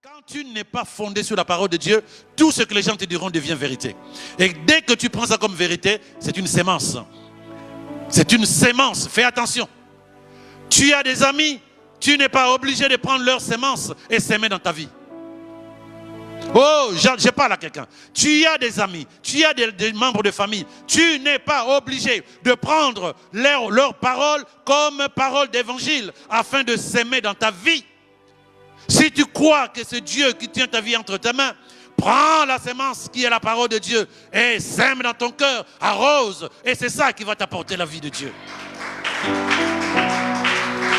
Quand tu n'es pas fondé sur la parole de Dieu, tout ce que les gens te diront devient vérité. Et dès que tu prends ça comme vérité, c'est une sémence. C'est une sémence. Fais attention. Tu as des amis, tu n'es pas obligé de prendre leur sémence et s'aimer dans ta vie. Oh, je parle à quelqu'un. Tu as des amis, tu as des membres de famille. Tu n'es pas obligé de prendre leur parole comme parole d'évangile afin de s'aimer dans ta vie. Si tu crois que c'est Dieu qui tient ta vie entre tes mains, prends la sémence qui est la parole de Dieu et sème dans ton cœur, arrose. Et c'est ça qui va t'apporter la vie de Dieu.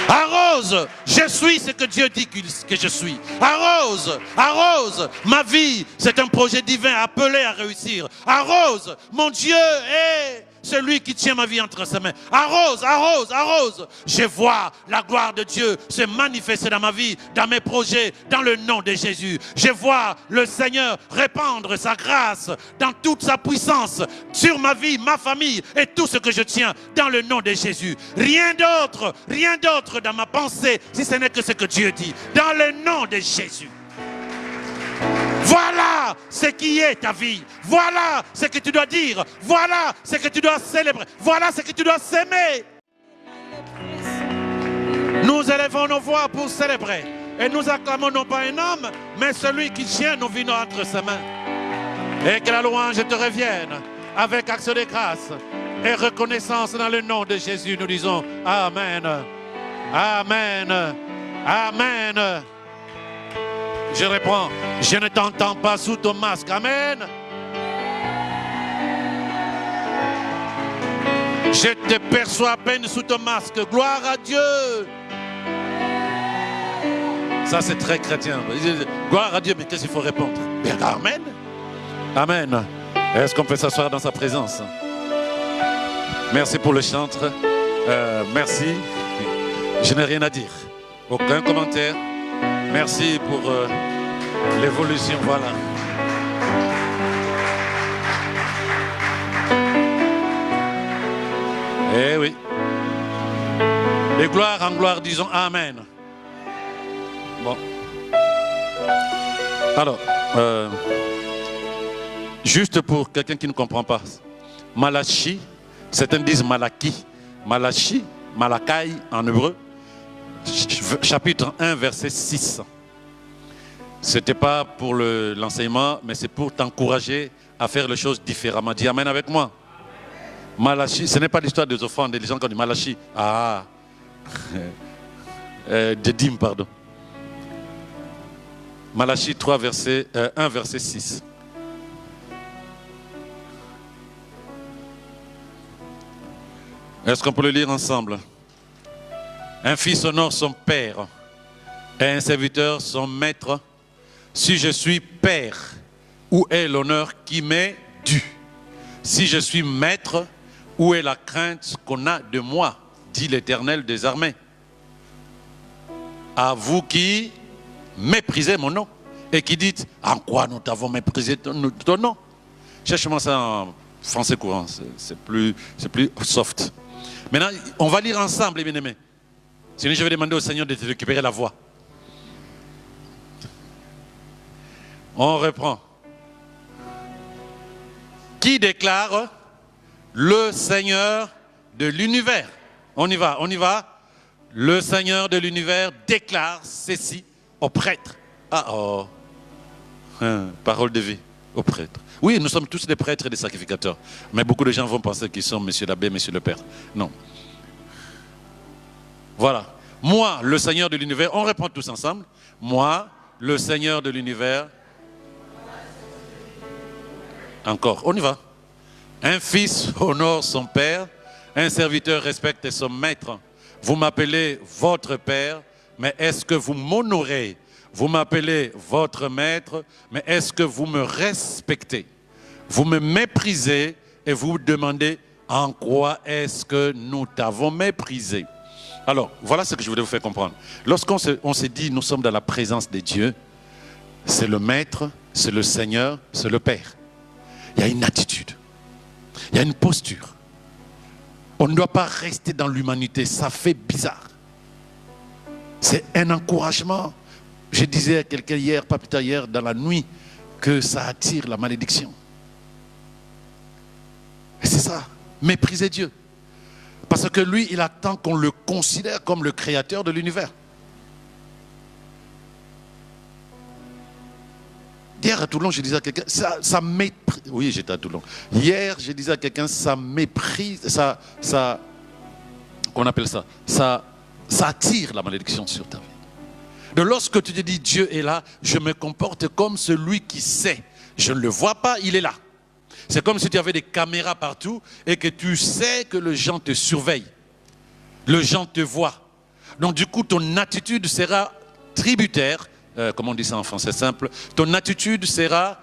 Arrose, je suis ce que Dieu dit que je suis. Arrose, arrose, ma vie, c'est un projet divin appelé à réussir. Arrose, mon Dieu est celui qui tient ma vie entre ses mains. Arrose, arrose, arrose. Je vois la gloire de Dieu se manifester dans ma vie, dans mes projets, dans le nom de Jésus. Je vois le Seigneur répandre sa grâce dans toute sa puissance sur ma vie, ma famille et tout ce que je tiens dans le nom de Jésus. Rien d'autre dans ma pensée, si ce n'est que ce que Dieu dit. Dans le nom de Jésus. Voilà ce qui est ta vie. Voilà ce que tu dois dire. Voilà ce que tu dois célébrer. Voilà ce que tu dois s'aimer. Nous élevons nos voix pour célébrer. Et nous acclamons non pas un homme, mais celui qui tient nos vies entre ses mains. Et que la louange te revienne avec action de grâce et reconnaissance dans le nom de Jésus. Nous disons Amen. Amen. Amen. Je réponds, je ne t'entends pas sous ton masque. Amen. Je te perçois à peine sous ton masque. Gloire à Dieu. Ça, c'est très chrétien. Gloire à Dieu, mais qu'est-ce qu'il faut répondre? Bien, Amen. Amen. Est-ce qu'on peut s'asseoir dans sa présence? Merci pour le chantre. Merci. Je n'ai rien à dire. Aucun commentaire. Merci pour l'évolution, voilà. Eh oui. De gloire en gloire, disons Amen. Bon. Alors, juste pour quelqu'un qui ne comprend pas, Malachi, certains disent Malaki, Malachi, Malakai en hébreu, chapitre 1, verset 6. Ce n'était pas pour l'enseignement, mais c'est pour t'encourager à faire les choses différemment. Dis Amen avec moi. Malachi, ce n'est pas l'histoire des offrandes, des gens qui ont dit Malachi. Ah, de dîmes, pardon. Malachi 3, 1, verset 6. Est-ce qu'on peut le lire ensemble? Un fils honore son père et un serviteur son maître. Si je suis père, où est l'honneur qui m'est dû? Si je suis maître, où est la crainte qu'on a de moi? Dit l'Éternel des armées. À vous qui méprisez mon nom et qui dites, en quoi nous t'avons méprisé ton nom? Cherche-moi ça en français courant, c'est plus soft. Maintenant, on va lire ensemble, les bien-aimés. Sinon, je vais demander au Seigneur de te récupérer la voix. On reprend. Qui déclare le Seigneur de l'univers? On y va, on y va. Le Seigneur de l'univers déclare ceci aux prêtres. Ah oh, parole de vie aux prêtres. Oui, nous sommes tous des prêtres et des sacrificateurs. Mais beaucoup de gens vont penser qu'ils sont monsieur l'abbé, monsieur le père. Non. Voilà. Moi, le Seigneur de l'univers, on répond tous ensemble. Moi, le Seigneur de l'univers. Encore, on y va. Un fils honore son père, un serviteur respecte son maître. Vous m'appelez votre père, mais est-ce que vous m'honorez? Vous m'appelez votre maître, mais est-ce que vous me respectez? Vous me méprisez et vous demandez en quoi est-ce que nous t'avons méprisé? Alors, voilà ce que je voulais vous faire comprendre. Lorsqu'on s'est dit, nous sommes dans la présence de Dieu, c'est le Maître, c'est le Seigneur, c'est le Père. Il y a une attitude, il y a une posture. On ne doit pas rester dans l'humanité, ça fait bizarre. C'est un encouragement Je disais à quelqu'un hier, pas plus tard hier, dans la nuit, que ça attire la malédiction. Et c'est ça, mépriser Dieu. Parce que lui, il attend qu'on le considère comme le créateur de l'univers. Hier à Toulon, je disais à quelqu'un, ça méprise. Oui, j'étais à Toulon. Hier, je disais à quelqu'un, ça méprise, qu'on appelle ça, ça attire la malédiction sur ta vie. De lorsque tu te dis Dieu est là, je me comporte comme celui qui sait. Je ne le vois pas, il est là. C'est comme si tu avais des caméras partout et que tu sais que les gens te surveillent. Les gens te voient. Donc du coup, ton attitude sera tributaire, comment on dit ça en français simple, ton attitude sera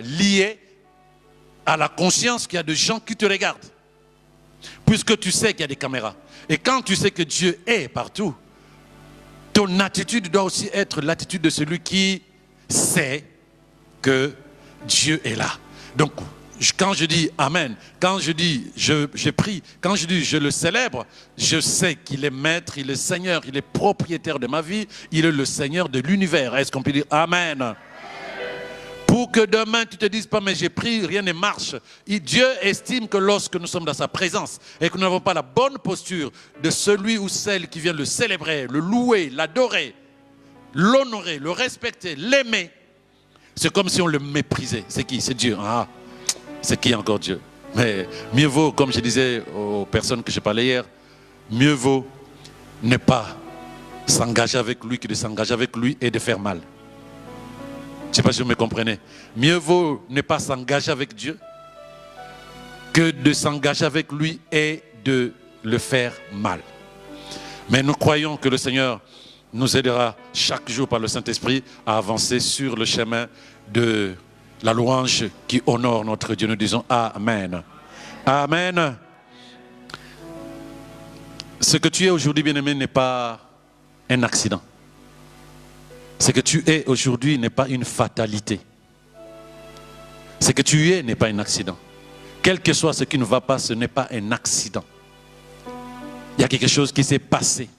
liée à la conscience qu'il y a de gens qui te regardent. Puisque tu sais qu'il y a des caméras. Et quand tu sais que Dieu est partout, ton attitude doit aussi être l'attitude de celui qui sait que Dieu est là. Donc, quand je dis Amen, quand je dis je prie, quand je dis je le célèbre, je sais qu'il est maître, il est Seigneur, il est propriétaire de ma vie, il est le Seigneur de l'univers. Est-ce qu'on peut dire Amen? Pour que demain tu te dises pas mais j'ai pris, rien ne marche. Dieu estime que lorsque nous sommes dans sa présence et que nous n'avons pas la bonne posture de celui ou celle qui vient le célébrer, le louer, l'adorer, l'honorer, le respecter, l'aimer, c'est comme si on le méprisait. C'est qui? C'est Dieu. Ah, c'est qui encore Dieu? Mais mieux vaut, comme je disais aux personnes que je parlais hier, mieux vaut ne pas s'engager avec lui que de s'engager avec lui et de faire mal. Je ne sais pas si vous me comprenez. Mieux vaut ne pas s'engager avec Dieu que de s'engager avec lui et de le faire mal. Mais nous croyons que le Seigneur nous aidera chaque jour par le Saint-Esprit à avancer sur le chemin de la louange qui honore notre Dieu. Nous disons Amen. Amen. Ce que tu es aujourd'hui, bien-aimé, n'est pas un accident. Ce que tu es aujourd'hui n'est pas une fatalité. Ce que tu es n'est pas un accident. Quel que soit ce qui ne va pas, ce n'est pas un accident. Il y a quelque chose qui s'est passé.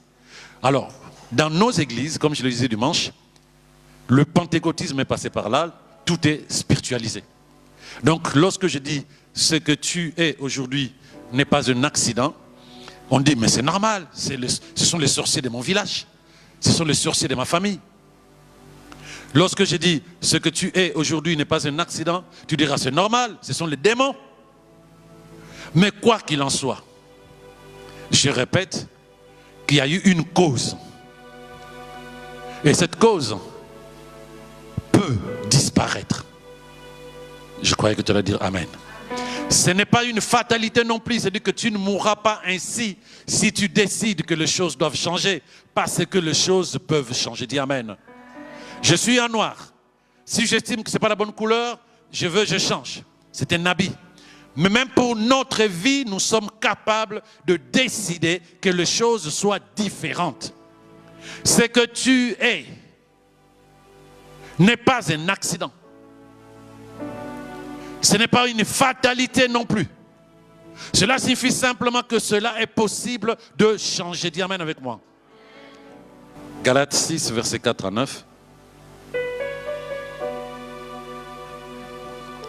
Alors, dans nos églises, comme je le disais dimanche, le pentecôtisme est passé par là, tout est spiritualisé. Donc, lorsque je dis ce que tu es aujourd'hui n'est pas un accident, on dit, mais c'est normal, ce sont les sorciers de mon village, ce sont les sorciers de ma famille. Lorsque je dis ce que tu es aujourd'hui n'est pas un accident, tu diras c'est normal, ce sont les démons. Mais quoi qu'il en soit, je répète qu'il y a eu une cause. Et cette cause peut disparaître. Je croyais que tu allais dire Amen. Ce n'est pas une fatalité non plus, c'est-à-dire que tu ne mourras pas ainsi si tu décides que les choses doivent changer, parce que les choses peuvent changer. Dis Amen. Je suis en noir. Si j'estime que ce n'est pas la bonne couleur, je change. C'est un habit. Mais même pour notre vie, nous sommes capables de décider que les choses soient différentes. Ce que tu es n'est pas un accident. Ce n'est pas une fatalité non plus. Cela signifie simplement que cela est possible de changer. Dis Amen avec moi. Galates 6, verset 4 à 9.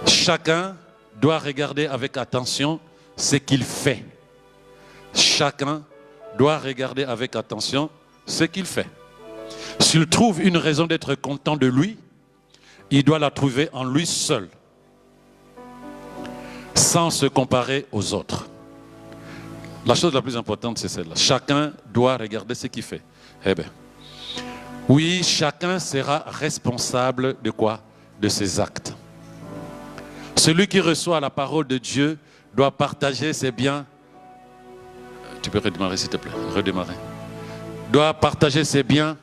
Chacun doit regarder avec attention ce qu'il fait. Chacun doit regarder avec attention ce qu'il fait. S'il trouve une raison d'être content de lui, il doit la trouver en lui seul, sans se comparer aux autres. La chose la plus importante, c'est celle-là. Chacun doit regarder ce qu'il fait. Eh bien, oui, chacun sera responsable de quoi? De ses actes. Celui qui reçoit la parole de Dieu doit partager ses biens. Tu peux redémarrer s'il te plaît, redémarrer. Doit partager ses biens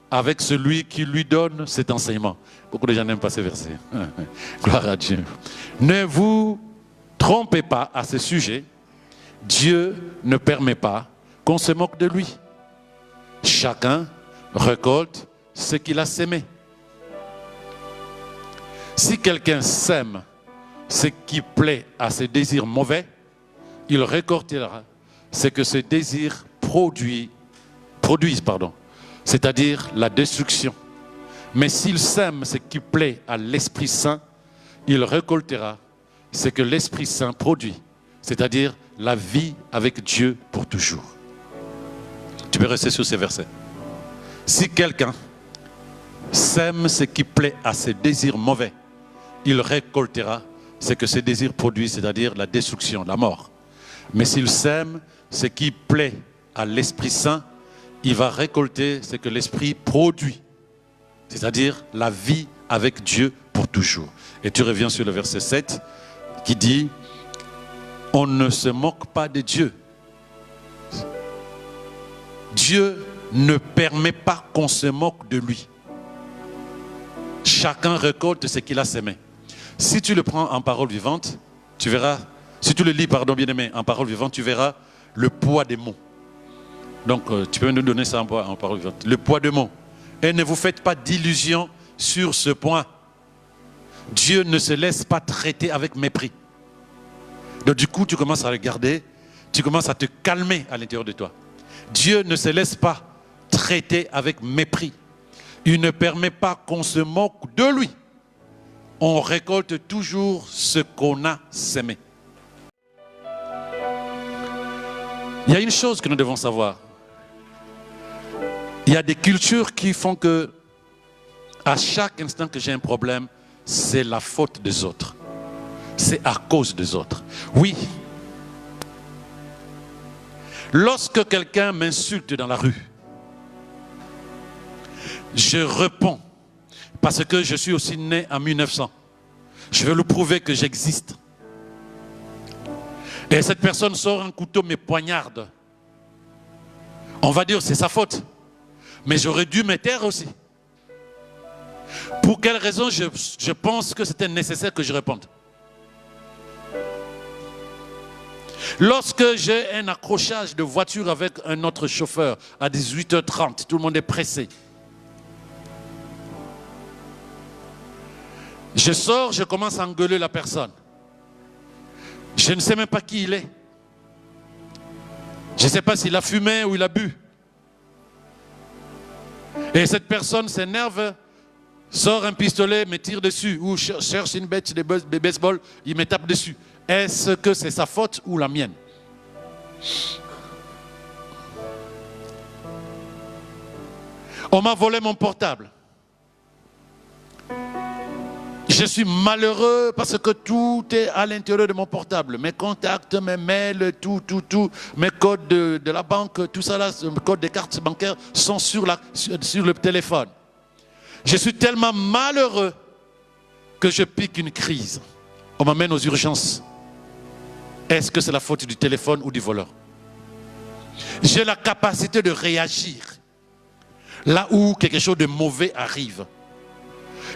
avec celui qui lui donne cet enseignement. Beaucoup de gens n'aiment pas ces versets. Gloire à Dieu. Ne vous trompez pas à ce sujet. Dieu ne permet pas qu'on se moque de lui. Chacun récolte ce qu'il a sémé. Si quelqu'un sème ce qui plaît à ses désirs mauvais, il récoltera ce que ses désirs produisent, c'est-à-dire la destruction. Mais s'il sème ce qui plaît à l'Esprit Saint, il récoltera ce que l'Esprit Saint produit, c'est-à-dire la vie avec Dieu pour toujours. Tu peux rester sur ces versets. Si quelqu'un sème ce qui plaît à ses désirs mauvais, il récoltera ce que ses désirs produisent, c'est-à-dire la destruction, la mort. Mais s'il sème ce qui plaît à l'Esprit Saint, il va récolter ce que l'Esprit produit, c'est-à-dire la vie avec Dieu pour toujours. Et tu reviens sur le verset 7 qui dit « On ne se moque pas de Dieu. » Dieu ne permet pas qu'on se moque de lui. Chacun récolte ce qu'il a semé. Si tu le prends en parole vivante, tu verras, si tu le lis, pardon, bien-aimé, en parole vivante, tu verras le poids des mots. Donc, tu peux nous donner ça en parole vivante. Le poids des mots. Et ne vous faites pas d'illusions sur ce point. Dieu ne se laisse pas traiter avec mépris. Donc, du coup, tu commences à regarder, tu commences à te calmer à l'intérieur de toi. Dieu ne se laisse pas traiter avec mépris. Il ne permet pas qu'on se moque de lui. On récolte toujours ce qu'on a semé. Il y a une chose que nous devons savoir. Il y a des cultures qui font que, à chaque instant que j'ai un problème, c'est la faute des autres. C'est à cause des autres. Oui. Lorsque quelqu'un m'insulte dans la rue, je réponds parce que je suis aussi né en 1900. Je veux lui prouver que j'existe. Et cette personne sort un couteau, me poignarde. On va dire c'est sa faute. Mais j'aurais dû me taire aussi. Pour quelle raison je pense que c'était nécessaire que je réponde? Lorsque j'ai un accrochage de voiture avec un autre chauffeur à 18h30, tout le monde est pressé. Je sors, je commence à engueuler la personne. Je ne sais même pas qui il est. Je ne sais pas s'il a fumé ou il a bu. Et cette personne s'énerve, sort un pistolet, me tire dessus, ou cherche une bête de baseball, il me tape dessus. Est-ce que c'est sa faute ou la mienne? On m'a volé mon portable. Je suis malheureux parce que tout est à l'intérieur de mon portable. Mes contacts, mes mails, tout, mes codes de la banque, tout ça là, mes codes des cartes bancaires sont sur le téléphone. Je suis tellement malheureux que je pique une crise. On m'amène aux urgences. Est-ce que c'est la faute du téléphone ou du voleur? J'ai la capacité de réagir là où quelque chose de mauvais arrive.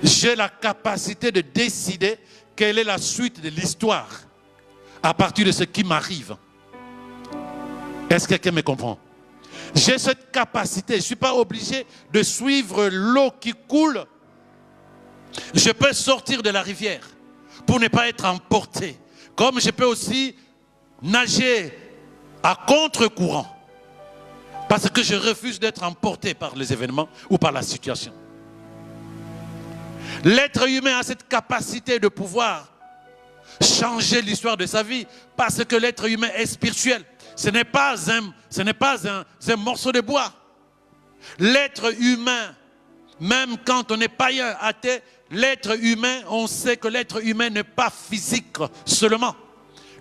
J'ai la capacité de décider quelle est la suite de l'histoire à partir de ce qui m'arrive. Est-ce que quelqu'un me comprend? J'ai cette capacité. Je ne suis pas obligé de suivre l'eau qui coule. Je peux sortir de la rivière pour ne pas être emporté. Comme je peux aussi nager à contre-courant parce que je refuse d'être emporté par les événements ou par la situation. L'être humain a cette capacité de pouvoir changer l'histoire de sa vie parce que l'être humain est spirituel. Ce n'est pas un morceau de bois. L'être humain, même quand on est païen, athée, l'être humain, on sait que l'être humain n'est pas physique seulement.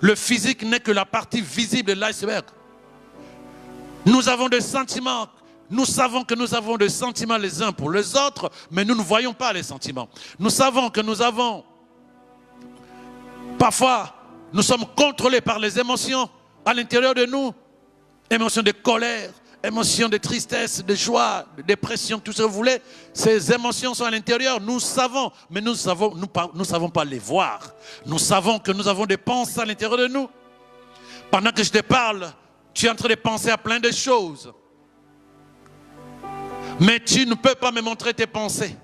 Le physique n'est que la partie visible de l'iceberg. Nous avons des sentiments. Nous savons que nous avons des sentiments les uns pour les autres, mais nous ne voyons pas les sentiments. Nous savons que nous avons, parfois, nous sommes contrôlés par les émotions à l'intérieur de nous. Émotions de colère, émotions de tristesse, de joie, de dépression, tout ce que vous voulez. Ces émotions sont à l'intérieur, nous savons, mais nous ne savons pas les voir. Nous savons que nous avons des pensées à l'intérieur de nous. Pendant que je te parle, tu es en train de penser à plein de choses. Mais tu ne peux pas me montrer tes pensées.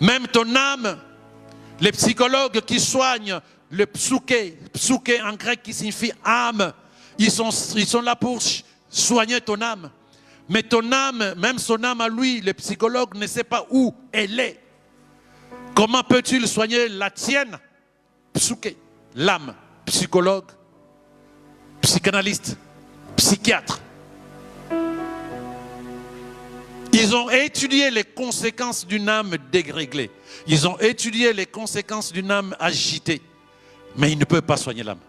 Même ton âme, les psychologues qui soignent le psuké en grec qui signifie âme, ils sont là pour soigner ton âme. Mais ton âme, même son âme à lui, le psychologue ne sait pas où elle est. Comment peux-tu soigner la tienne? Psuké, l'âme, psychologue, psychanalyste, psychiatre. Ils ont étudié les conséquences d'une âme déréglée. Ils ont étudié les conséquences d'une âme agitée. Mais ils ne peuvent pas soigner l'âme.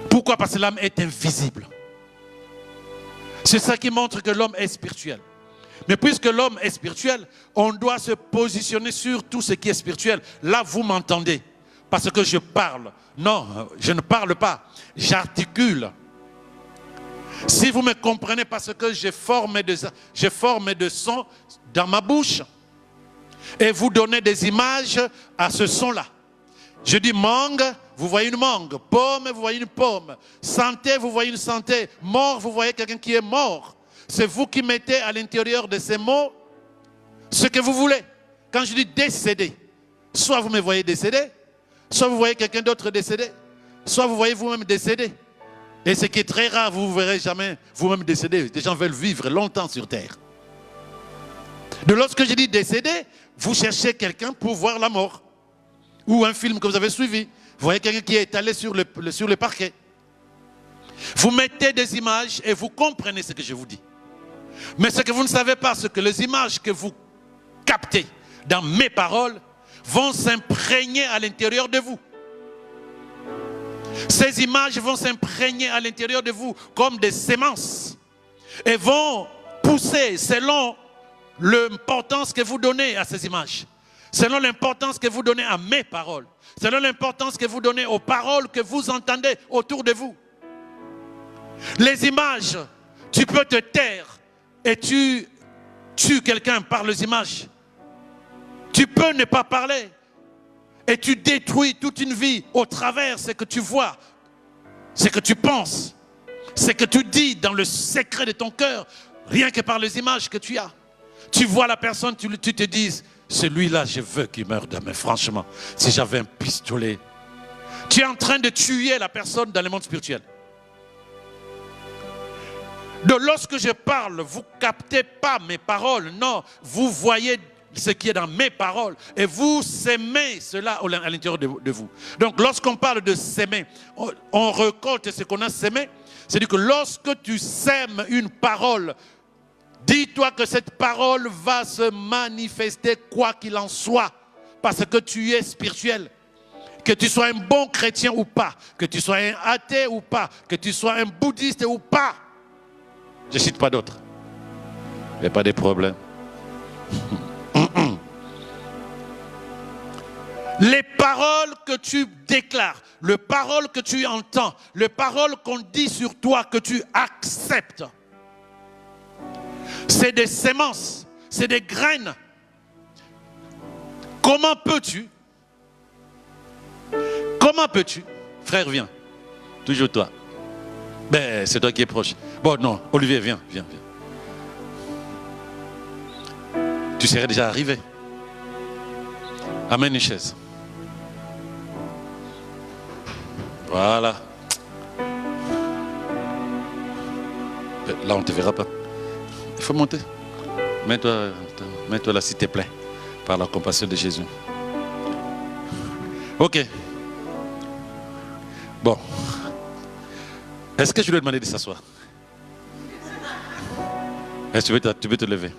Pourquoi? Parce que l'âme est invisible. C'est ça qui montre que l'homme est spirituel. Mais puisque l'homme est spirituel, on doit se positionner sur tout ce qui est spirituel. Là, vous m'entendez. Parce que je parle. Non, je ne parle pas. J'articule. Si vous me comprenez, parce que je forme de sons dans ma bouche. Et vous donnez des images à ce son-là. Je dis mangue, vous voyez une mangue. Pomme, vous voyez une pomme. Santé, vous voyez une santé. Mort, vous voyez quelqu'un qui est mort. C'est vous qui mettez à l'intérieur de ces mots ce que vous voulez. Quand je dis décédé, soit vous me voyez décédé, soit vous voyez quelqu'un d'autre décédé, soit vous voyez vous-même décédé. Et ce qui est très rare, vous ne verrez jamais vous-même décédé. Les gens veulent vivre longtemps sur terre. De lorsque je dis décédé, vous cherchez quelqu'un pour voir la mort. Ou un film que vous avez suivi. Vous voyez quelqu'un qui est étalé sur le parquet. Vous mettez des images et vous comprenez ce que je vous dis. Mais ce que vous ne savez pas, c'est que les images que vous captez dans mes paroles vont s'imprégner à l'intérieur de vous. Ces images vont s'imprégner à l'intérieur de vous comme des semences et vont pousser selon l'importance que vous donnez à ces images, selon l'importance que vous donnez à mes paroles, selon l'importance que vous donnez aux paroles que vous entendez autour de vous. Les images, tu peux te taire et tu tues quelqu'un par les images. Tu peux ne pas parler et tu détruis toute une vie au travers ce que tu vois, ce que tu penses, ce que tu dis dans le secret de ton cœur, rien que par les images que tu as. Tu vois la personne, tu te dis, celui-là, je veux qu'il meure demain. Franchement, si j'avais un pistolet. Tu es en train de tuer la personne dans le monde spirituel. Donc lorsque je parle, vous ne captez pas mes paroles. Non, vous voyez ce qui est dans mes paroles. Et vous s'aimez cela à l'intérieur de vous. Donc lorsqu'on parle de s'aimer, on récolte ce qu'on a sémé. C'est-à-dire que lorsque tu sèmes une parole, dis-toi que cette parole va se manifester quoi qu'il en soit. Parce que tu es spirituel. Que tu sois un bon chrétien ou pas. Que tu sois un athée ou pas. Que tu sois un bouddhiste ou pas. Je ne cite pas d'autres. Il n'y a pas de problème. Les paroles que tu déclares, les paroles que tu entends, les paroles qu'on dit sur toi, que tu acceptes, c'est des semences, c'est des graines. Comment peux-tu, frère, viens, toujours toi. Ben, c'est toi qui es proche. Bon, non, Olivier, viens. Tu serais déjà arrivé. Amène une chaise. Voilà. Là, on ne te verra pas. Il faut monter. Mets-toi là, s'il te plaît, par la compassion de Jésus. Ok. Bon. Est-ce que je lui ai demandé de s'asseoir? Est-ce que tu veux te lever?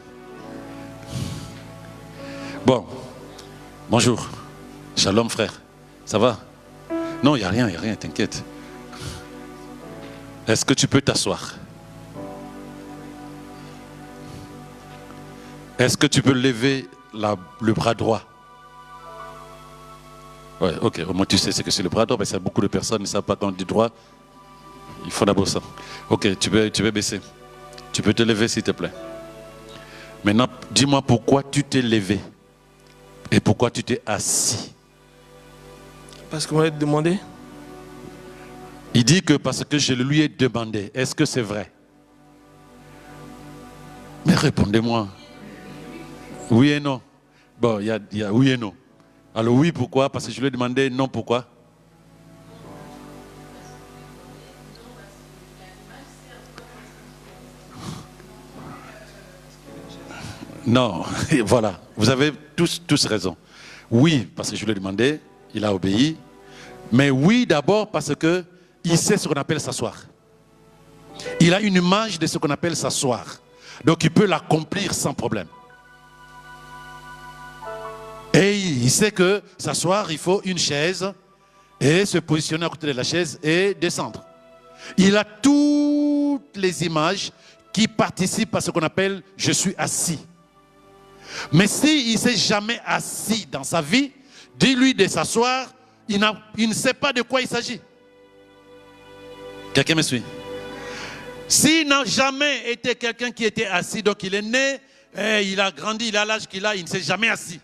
Bon. Bonjour. Shalom, frère. Ça va? Non, il n'y a rien, t'inquiète. Est-ce que tu peux t'asseoir? Est-ce que tu peux lever le bras droit? Ouais, ok, au moins tu sais ce que c'est le bras droit, mais ça, beaucoup de personnes ne savent pas quand on dit droit. Il faut d'abord ça. Ok, tu peux baisser. Tu peux te lever s'il te plaît. Maintenant, dis-moi pourquoi tu t'es levé et pourquoi tu t'es assis. Parce qu'on m'a demandé. Il dit que parce que je lui ai demandé. Est-ce que c'est vrai? Mais répondez-moi. Oui et non. Bon, il y a oui et non. Alors oui, pourquoi? Parce que je lui ai demandé. Non, pourquoi? Non, voilà, vous avez tous raison. Oui, parce que je lui ai demandé, il a obéi. Mais oui, d'abord parce qu'il sait ce qu'on appelle s'asseoir. Il a une image de ce qu'on appelle s'asseoir. Donc il peut l'accomplir sans problème. Et il sait que s'asseoir, il faut une chaise et se positionner à côté de la chaise et descendre. Il a toutes les images qui participent à ce qu'on appelle « je suis assis ». Mais s'il ne s'est jamais assis dans sa vie, dis-lui de s'asseoir, il ne sait pas de quoi il s'agit. Quelqu'un me suit? S'il n'a jamais été quelqu'un qui était assis, donc il est né, il a grandi, il a l'âge qu'il a, il ne s'est jamais assis.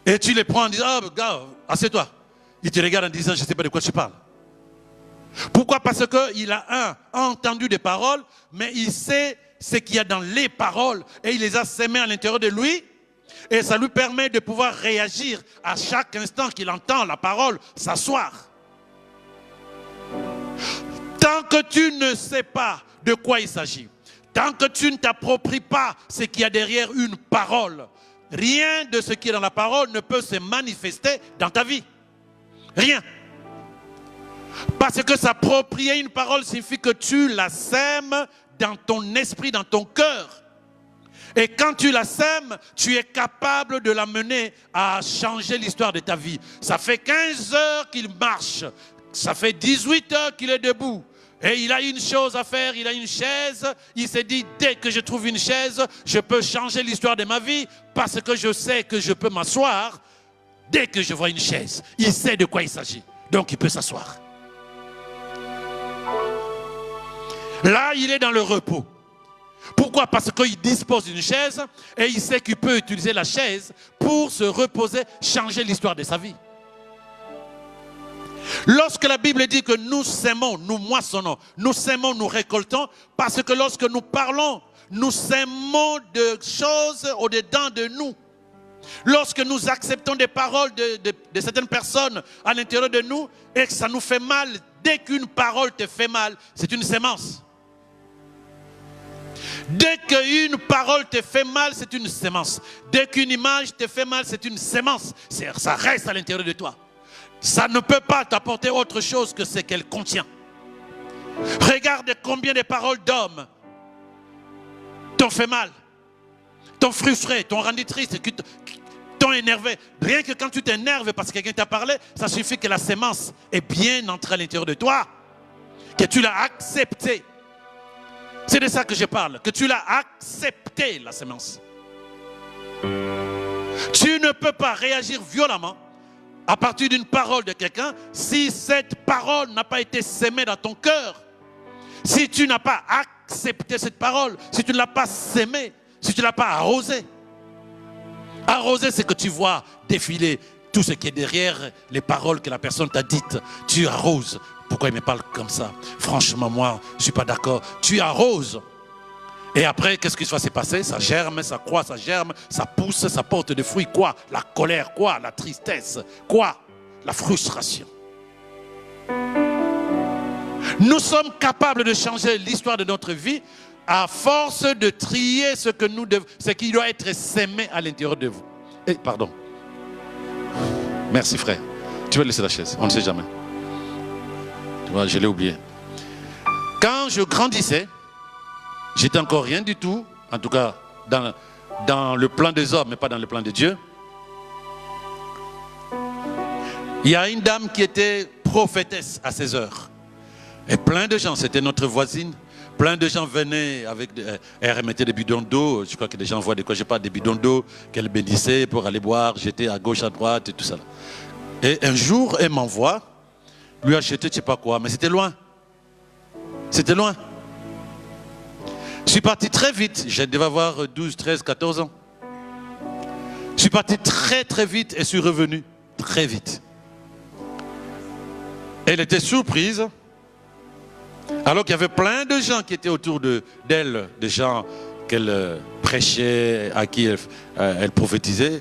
Et tu le prends en disant, oh, gars, assieds-toi. Il te regarde en disant, je ne sais pas de quoi tu parles. Pourquoi? Parce qu'il a entendu des paroles, mais il sait ce qu'il y a dans les paroles et il les a sémées à l'intérieur de lui. Et ça lui permet de pouvoir réagir à chaque instant qu'il entend la parole, s'asseoir. Tant que tu ne sais pas de quoi il s'agit, tant que tu ne t'appropries pas ce qu'il y a derrière une parole, rien de ce qui est dans la parole ne peut se manifester dans ta vie. Rien. Parce que s'approprier une parole signifie que tu la sèmes dans ton esprit, dans ton cœur. Et quand tu la sèmes, tu es capable de l'amener à changer l'histoire de ta vie. Ça fait 15 heures qu'il marche. Ça fait 18 heures qu'il est debout. Et il a une chose à faire, il a une chaise. Il s'est dit, dès que je trouve une chaise, je peux changer l'histoire de ma vie parce que je sais que je peux m'asseoir dès que je vois une chaise. Il sait de quoi il s'agit. Donc il peut s'asseoir. Là, il est dans le repos. Pourquoi? Parce qu'il dispose d'une chaise et il sait qu'il peut utiliser la chaise pour se reposer, changer l'histoire de sa vie. Lorsque la Bible dit que nous sèmons, nous moissonnons, nous sèmons, nous récoltons, parce que lorsque nous parlons, nous sèmons de choses au-dedans de nous. Lorsque nous acceptons des paroles de certaines personnes à l'intérieur de nous et que ça nous fait mal, dès qu'une parole te fait mal, c'est une sémence. Dès qu'une parole te fait mal, c'est une sémence. Dès qu'une image te fait mal, c'est une sémence. Ça reste à l'intérieur de toi. Ça ne peut pas t'apporter autre chose que ce qu'elle contient. Regarde combien de paroles d'hommes t'ont fait mal, t'ont frustré, t'ont rendu triste, t'ont énervé. Rien que quand tu t'énerves parce que quelqu'un t'a parlé, ça suffit que la sémence est bien entrée à l'intérieur de toi, que tu l'as acceptée. C'est de ça que je parle, que tu l'as accepté, la sémence. Tu ne peux pas réagir violemment à partir d'une parole de quelqu'un si cette parole n'a pas été sémée dans ton cœur. Si tu n'as pas accepté cette parole, si tu ne l'as pas sémée, si tu ne l'as pas arrosée. Arroser, c'est que tu vois défiler tout ce qui est derrière les paroles que la personne t'a dites. Tu arroses. Pourquoi il me parle comme ça? Franchement, moi, je ne suis pas d'accord. Tu arroses. Et après, qu'est-ce qui va se passer? Ça germe, ça croît, ça germe, ça pousse, ça porte des fruits. Quoi? La colère, quoi? La tristesse, quoi? La frustration. Nous sommes capables de changer l'histoire de notre vie à force de trier ce qui doit être sémé à l'intérieur de vous. Et pardon. Merci frère. Tu vas laisser la chaise, on ne sait jamais. Tu vois, je l'ai oublié. Quand je grandissais, j'étais encore rien du tout, en tout cas dans le plan des hommes, mais pas dans le plan de Dieu. Il y a une dame qui était prophétesse à 16 heures. Et plein de gens, c'était notre voisine, plein de gens venaient avec, elle remettait des bidons d'eau, je crois que les gens voient de quoi je parle, des bidons d'eau qu'elle bénissait pour aller boire, jeter à gauche, à droite et tout ça. Et un jour, elle m'envoie, lui acheter je ne sais pas quoi, mais c'était loin. C'était loin. Je suis parti très vite, je devais avoir 12, 13, 14 ans. Je suis parti très très vite et suis revenu très vite. Elle était surprise, alors qu'il y avait plein de gens qui étaient autour d'elle, des gens qu'elle prêchait, à qui elle prophétisait.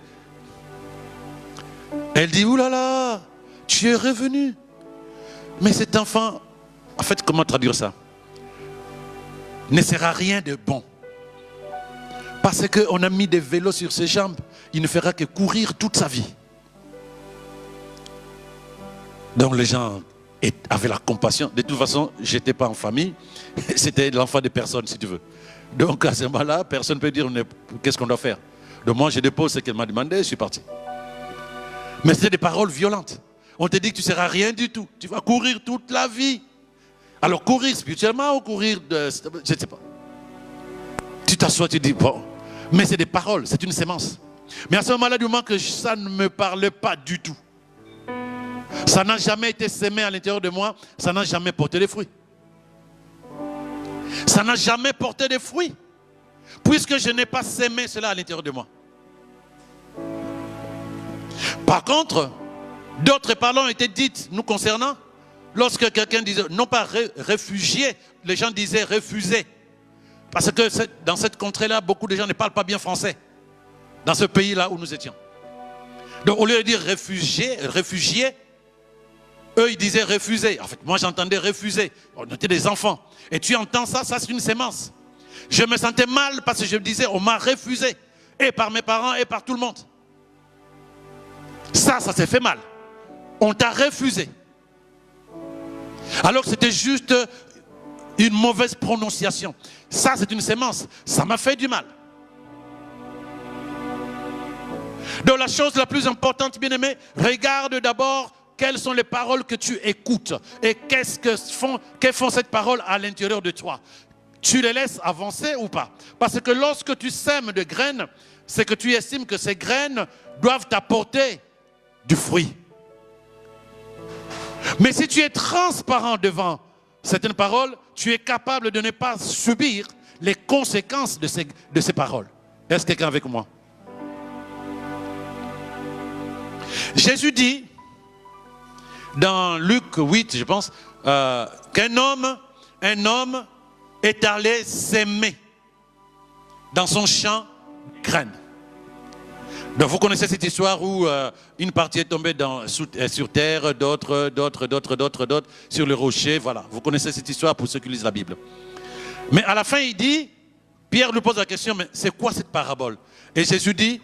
Elle dit, oulala, tu es revenu. Mais cet enfant, en fait, comment traduire ça? Ne sera rien de bon. Parce qu'on a mis des vélos sur ses jambes, il ne fera que courir toute sa vie. Donc les gens avaient la compassion. De toute façon, je n'étais pas en famille, c'était l'enfant de personne si tu veux. Donc à ce moment-là, personne ne peut dire qu'est-ce qu'on doit faire. Donc moi je dépose ce qu'elle m'a demandé, je suis parti. Mais c'était des paroles violentes. On te dit que tu ne seras rien du tout. Tu vas courir toute la vie. Alors courir spirituellement ou courir je ne sais pas. Tu t'assois, tu dis bon. Mais c'est des paroles, c'est une sémence. Mais à ce moment-là, du moment que ça ne me parlait pas du tout, ça n'a jamais été sémé à l'intérieur de moi, ça n'a jamais porté des fruits. Ça n'a jamais porté des fruits. Puisque je n'ai pas sémé cela à l'intérieur de moi. Par contre, d'autres paroles ont été dites nous concernant. Lorsque quelqu'un disait, non pas réfugié, les gens disaient refusé. Parce que dans cette contrée-là, beaucoup de gens ne parlent pas bien français. Dans ce pays-là où nous étions. Donc au lieu de dire réfugié, eux ils disaient refusé. En fait, moi j'entendais refuser. On était des enfants. Et tu entends ça, ça c'est une sémence. Je me sentais mal parce que je me disais, on m'a refusé. Et par mes parents et par tout le monde. Ça s'est fait mal. On t'a refusé. Alors que c'était juste une mauvaise prononciation. Ça, c'est une sémence. Ça m'a fait du mal. Donc la chose la plus importante, bien-aimé, regarde d'abord quelles sont les paroles que tu écoutes. Et que font ces paroles à l'intérieur de toi. Tu les laisses avancer ou pas? Parce que lorsque tu sèmes de graines, c'est que tu estimes que ces graines doivent t'apporter du fruit. Mais si tu es transparent devant certaines paroles, tu es capable de ne pas subir les conséquences de ces paroles. Est-ce quelqu'un avec moi? Jésus dit, dans Luc 8, je pense, qu'un homme est allé s'aimer dans son champ de graines. Donc vous connaissez cette histoire où une partie est tombée sur terre, d'autres sur le rocher. Voilà, vous connaissez cette histoire pour ceux qui lisent la Bible. Mais à la fin, il dit, Pierre lui pose la question, mais c'est quoi cette parabole? Et Jésus dit,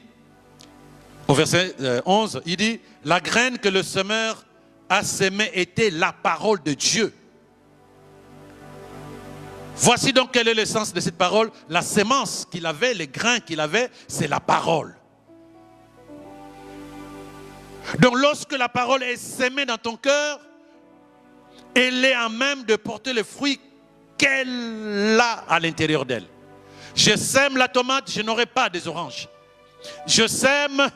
au verset 11, il dit, la graine que le semeur a sémée était la parole de Dieu. Voici donc quel est le sens de cette parole. La sémence qu'il avait, les grains qu'il avait, c'est la parole. Donc lorsque la parole est sémée dans ton cœur, elle est à même de porter le fruit qu'elle a à l'intérieur d'elle. Je sème la tomate, je n'aurai pas des oranges. Je sème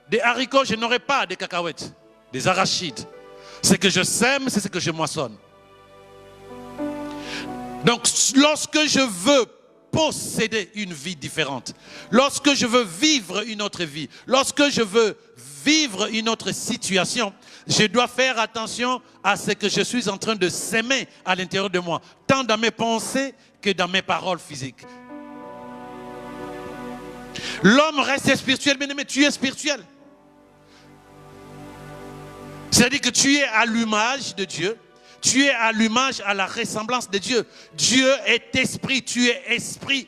des haricots, je n'aurai pas des cacahuètes, des arachides. Ce que je sème, c'est ce que je moissonne. Donc lorsque je veux posséder une vie différente, lorsque je veux vivre une autre vie, lorsque je veux vivre une autre situation, je dois faire attention à ce que je suis en train de s'aimer à l'intérieur de moi, tant dans mes pensées que dans mes paroles physiques. L'homme reste spirituel, mais tu es spirituel. C'est-à-dire que tu es à l'image de Dieu. Tu es à l'image, à la ressemblance de Dieu. Dieu est esprit, tu es esprit.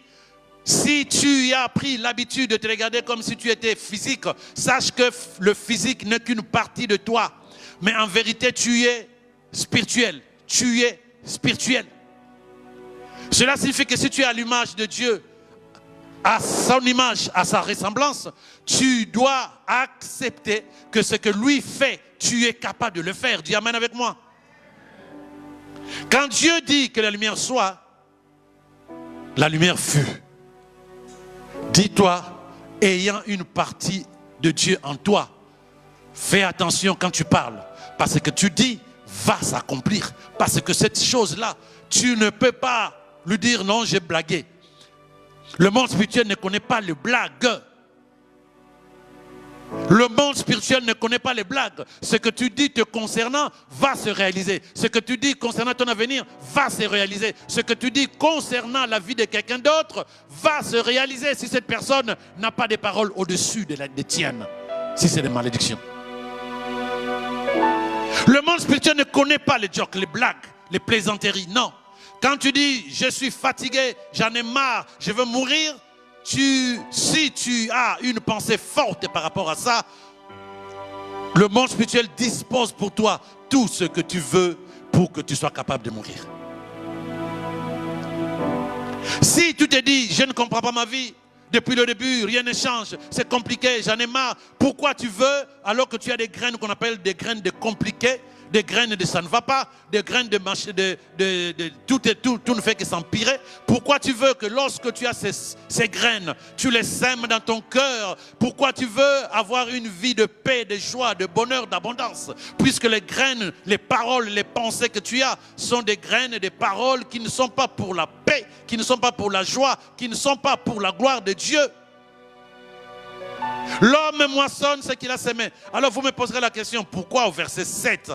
Si tu as pris l'habitude de te regarder comme si tu étais physique, sache que le physique n'est qu'une partie de toi. Mais en vérité, tu es spirituel. Tu es spirituel. Cela signifie que si tu es à l'image de Dieu, à son image, à sa ressemblance, tu dois accepter que ce que lui fait, tu es capable de le faire. Dis amen avec moi. Quand Dieu dit que la lumière soit, la lumière fut. Dis-toi, ayant une partie de Dieu en toi, fais attention quand tu parles, parce que tu dis, va s'accomplir. Parce que cette chose-là, tu ne peux pas lui dire non, j'ai blagué. Le monde spirituel ne connaît pas les blagues. Le monde spirituel ne connaît pas les blagues. Ce que tu dis te concernant va se réaliser. Ce que tu dis concernant ton avenir va se réaliser. Ce que tu dis concernant la vie de quelqu'un d'autre va se réaliser si cette personne n'a pas des paroles au-dessus des tiennes. Si c'est des malédictions. Le monde spirituel ne connaît pas les jokes, les blagues, les plaisanteries. Non. Quand tu dis, je suis fatigué, j'en ai marre, je veux mourir, si tu as une pensée forte par rapport à ça, le monde spirituel dispose pour toi tout ce que tu veux pour que tu sois capable de mourir. Si tu te dis, je ne comprends pas ma vie, depuis le début, rien ne change, c'est compliqué, j'en ai marre. Pourquoi tu veux, alors que tu as des graines qu'on appelle des graines de compliqués, des graines de ça ne va pas, des graines de tout ne fait que s'empirer. Pourquoi tu veux que lorsque tu as ces graines, tu les sèmes dans ton cœur? Pourquoi tu veux avoir une vie de paix, de joie, de bonheur, d'abondance? Puisque les graines, les paroles, les pensées que tu as sont des graines et des paroles qui ne sont pas pour la paix, qui ne sont pas pour la joie, qui ne sont pas pour la gloire de Dieu. L'homme moissonne ce qu'il a semé. Alors vous me poserez la question, pourquoi au verset 7,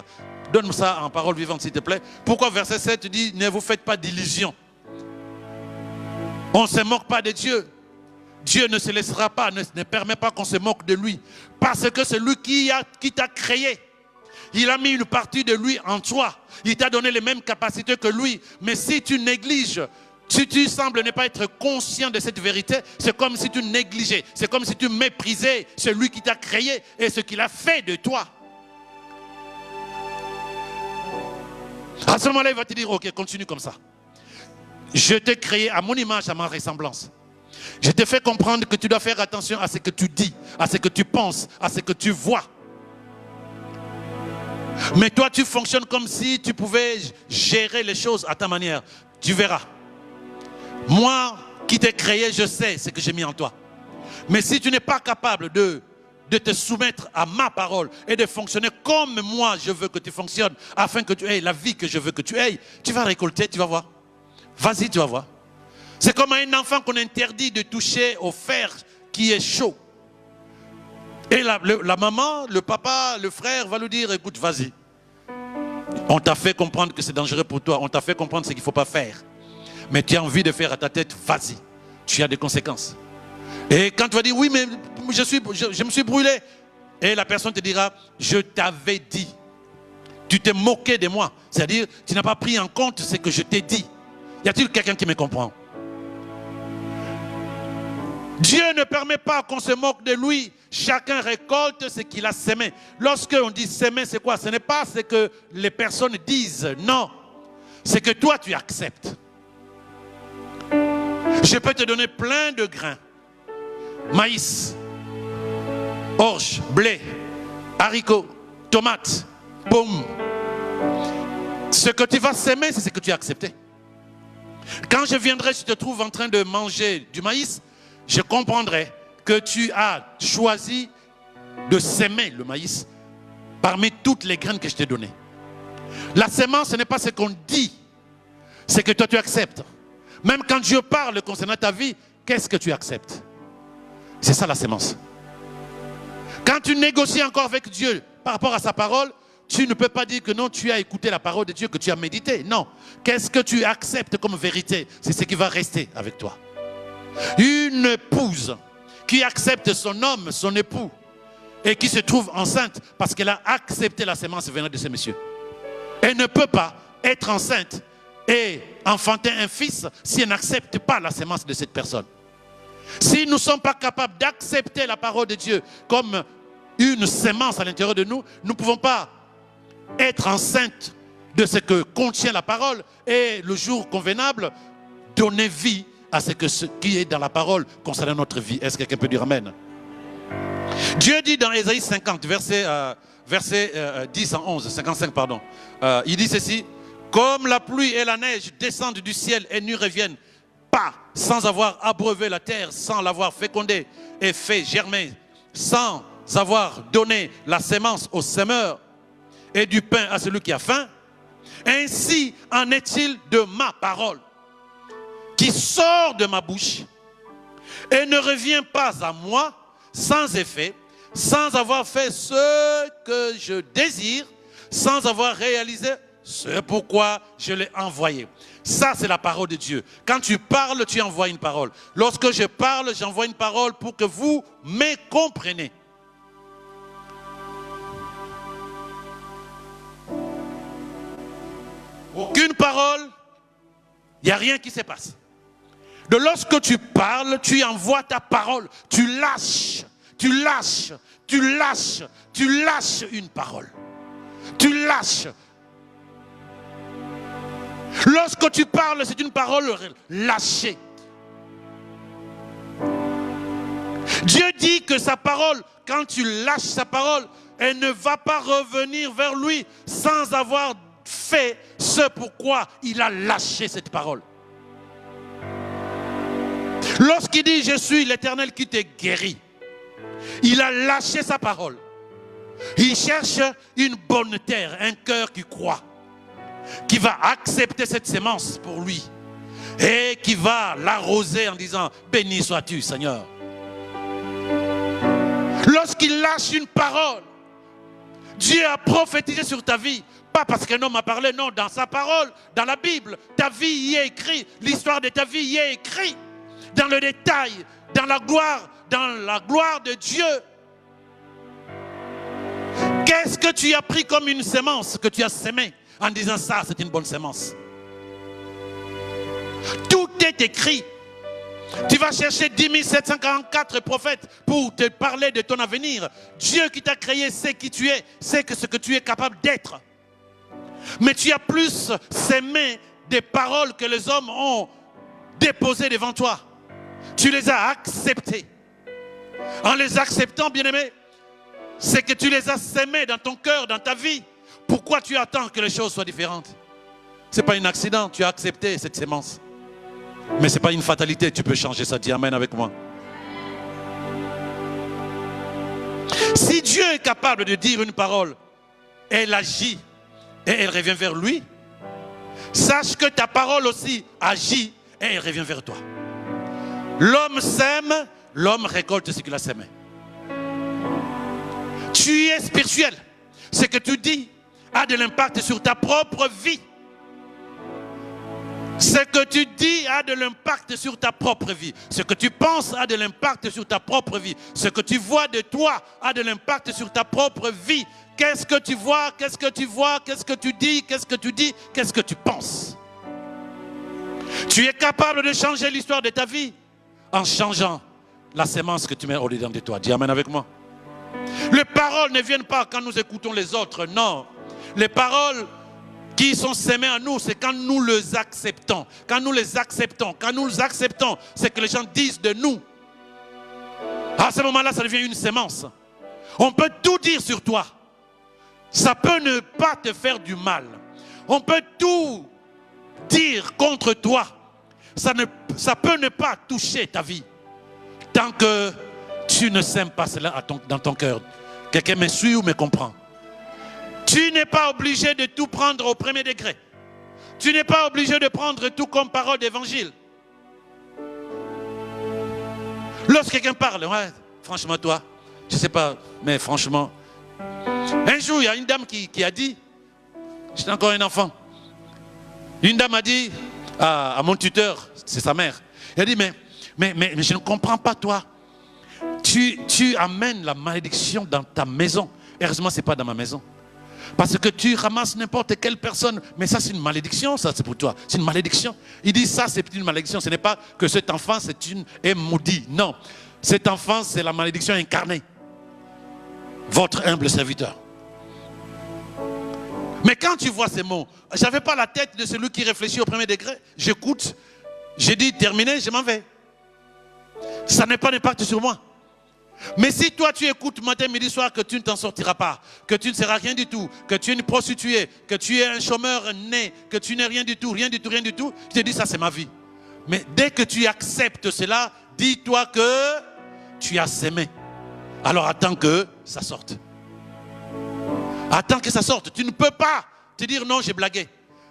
donne-moi ça en parole vivante s'il te plaît, pourquoi au verset 7 dit, ne vous faites pas d'illusions. On ne se moque pas de Dieu. Dieu ne se laissera pas, ne permet pas qu'on se moque de lui. Parce que c'est lui qui t'a créé. Il a mis une partie de lui en toi. Il t'a donné les mêmes capacités que lui. Mais si tu négliges, si tu sembles ne pas être conscient de cette vérité, c'est comme si tu négligeais, c'est comme si tu méprisais celui qui t'a créé et ce qu'il a fait de toi. À ce moment-là, il va te dire, ok, continue comme ça. Je t'ai créé à mon image, à ma ressemblance. Je t'ai fait comprendre que tu dois faire attention à ce que tu dis, à ce que tu penses, à ce que tu vois. Mais toi, tu fonctionnes comme si tu pouvais gérer les choses à ta manière. Tu verras. Moi qui t'ai créé, je sais ce que j'ai mis en toi. Mais si tu n'es pas capable de te soumettre à ma parole et de fonctionner comme moi je veux que tu fonctionnes, afin que tu aies la vie que je veux que tu aies, tu vas récolter, tu vas voir. Vas-y, tu vas voir. C'est comme à un enfant qu'on interdit de toucher au fer qui est chaud. Et la maman, le papa, le frère va lui dire, écoute, vas-y. On t'a fait comprendre que c'est dangereux pour toi, on t'a fait comprendre ce qu'il ne faut pas faire. Mais tu as envie de faire à ta tête, vas-y. Tu as des conséquences. Et quand tu vas dire, oui, mais je me suis brûlé. Et la personne te dira, je t'avais dit. Tu t'es moqué de moi. C'est-à-dire, tu n'as pas pris en compte ce que je t'ai dit. Y a-t-il quelqu'un qui me comprend? Dieu ne permet pas qu'on se moque de lui. Chacun récolte ce qu'il a semé. Lorsqu'on dit semer, c'est quoi? Ce n'est pas ce que les personnes disent. Non. C'est que toi, tu acceptes. Je peux te donner plein de grains. Maïs, orge, blé, haricots, tomates, pommes. Ce que tu vas s'aimer, c'est ce que tu as accepté. Quand je viendrai, je te trouve en train de manger du maïs, je comprendrai que tu as choisi de s'aimer le maïs parmi toutes les graines que je t'ai données. La sémence, ce n'est pas ce qu'on dit, c'est que toi tu acceptes. Même quand Dieu parle concernant ta vie, qu'est-ce que tu acceptes? C'est ça la sémence. Quand tu négocies encore avec Dieu par rapport à sa parole, tu ne peux pas dire que non, tu as écouté la parole de Dieu, que tu as médité. Non. Qu'est-ce que tu acceptes comme vérité? C'est ce qui va rester avec toi. Une épouse qui accepte son homme, son époux, et qui se trouve enceinte parce qu'elle a accepté la sémence venant de ce monsieur. Elle ne peut pas être enceinte et enfanter un fils si elle n'accepte pas la sémence de cette personne. Si nous ne sommes pas capables d'accepter la parole de Dieu comme une sémence à l'intérieur de nous, nous ne pouvons pas être enceintes de ce que contient la parole et le jour convenable, donner vie à ce qui est dans la parole concernant notre vie. Est-ce que quelqu'un peut dire Amen? Dieu dit dans Ésaïe 50, verset 10 en 11, 55 pardon, il dit ceci: comme la pluie et la neige descendent du ciel et n'y reviennent pas sans avoir abreuvé la terre, sans l'avoir fécondée et fait germer, sans avoir donné la sémence au semeur et du pain à celui qui a faim, ainsi en est-il de ma parole qui sort de ma bouche et ne revient pas à moi sans effet, sans avoir fait ce que je désire, sans avoir réalisé ce pourquoi je l'ai envoyé. Ça, c'est la parole de Dieu. Quand tu parles, tu envoies une parole. Lorsque je parle, j'envoie une parole pour que vous me compreniez. Aucune parole, il n'y a rien qui se passe. de lorsque tu parles, tu envoies ta parole. Tu lâches une parole. Tu lâches. Lorsque tu parles, c'est une parole lâchée. Dieu dit que sa parole, quand tu lâches sa parole, elle ne va pas revenir vers lui sans avoir fait ce pourquoi il a lâché cette parole. Lorsqu'il dit « Je suis l'Éternel qui te guérit », il a lâché sa parole. Il cherche une bonne terre, un cœur qui croit, qui va accepter cette sémence pour lui et qui va l'arroser en disant « Béni sois-tu, Seigneur ». Lorsqu'il lâche une parole, Dieu a prophétisé sur ta vie. Pas parce qu'un homme a parlé, non, dans sa parole, dans la Bible, ta vie y est écrite, l'histoire de ta vie y est écrite, dans le détail, dans la gloire de Dieu. Qu'est-ce que tu as pris comme une sémence que tu as sémée en disant ça, c'est une bonne sémence? Tout est écrit. Tu vas chercher 10 744 prophètes pour te parler de ton avenir. Dieu qui t'a créé sait qui tu es, sait ce que tu es capable d'être. Mais tu as plus sémé des paroles que les hommes ont déposées devant toi. Tu les as acceptées. En les acceptant, bien-aimé, c'est que tu les as sémées dans ton cœur, dans ta vie. Pourquoi tu attends que les choses soient différentes? Ce n'est pas un accident, tu as accepté cette sémence. Mais ce n'est pas une fatalité, tu peux changer ça. Dis amen avec moi. Si Dieu est capable de dire une parole, elle agit et elle revient vers lui, sache que ta parole aussi agit et elle revient vers toi. L'homme sème, l'homme récolte ce qu'il a sémé. Tu es spirituel. Ce que tu dis a de l'impact sur ta propre vie. Ce que tu dis a de l'impact sur ta propre vie. Ce que tu penses a de l'impact sur ta propre vie. Ce que tu vois de toi a de l'impact sur ta propre vie. Qu'est-ce que tu vois? Qu'est-ce que tu vois? Qu'est-ce que tu dis? Qu'est-ce que tu dis? Qu'est-ce que tu penses? Tu es capable de changer l'histoire de ta vie en changeant la sémence que tu mets au-dedans de toi. Dis amen avec moi. Les paroles ne viennent pas quand nous écoutons les autres, non. Les paroles qui sont sémées en nous, c'est quand nous les acceptons. Quand nous les acceptons, c'est que les gens disent de nous. À ce moment-là, ça devient une sémence. On peut tout dire sur toi. Ça peut ne pas te faire du mal. On peut tout dire contre toi. Ça peut ne pas toucher ta vie. Tant que tu ne sèmes pas cela dans ton cœur. Quelqu'un me suit ou me comprend? Tu n'es pas obligé de tout prendre au premier degré. Tu n'es pas obligé de prendre tout comme parole d'évangile. Lorsque quelqu'un parle, ouais, franchement toi, je ne sais pas, mais franchement. Un jour, il y a une dame qui a dit, j'étais encore un enfant, une dame a dit à mon tuteur, c'est sa mère, elle a dit, mais je ne comprends pas toi. Tu amènes la malédiction dans ta maison. Heureusement, ce n'est pas dans ma maison. Parce que tu ramasses n'importe quelle personne. Mais ça, c'est une malédiction, ça, c'est pour toi. C'est une malédiction. Il dit, ça, c'est une malédiction. Ce n'est pas que cet enfant, est maudit. Non. Cet enfant, c'est la malédiction incarnée. Votre humble serviteur. Mais quand tu vois ces mots, je n'avais pas la tête de celui qui réfléchit au premier degré. J'écoute. J'ai dit, terminé, je m'en vais. Ça n'est pas d'impact sur moi. Mais si toi tu écoutes matin, midi, soir que tu ne t'en sortiras pas, que tu ne seras rien du tout, que tu es une prostituée, que tu es un chômeur né, que tu n'es rien du tout, je te dis ça c'est ma vie. Mais dès que tu acceptes cela, dis-toi que tu as sémé. Alors attends que ça sorte. Attends que ça sorte. Tu ne peux pas te dire non, j'ai blagué.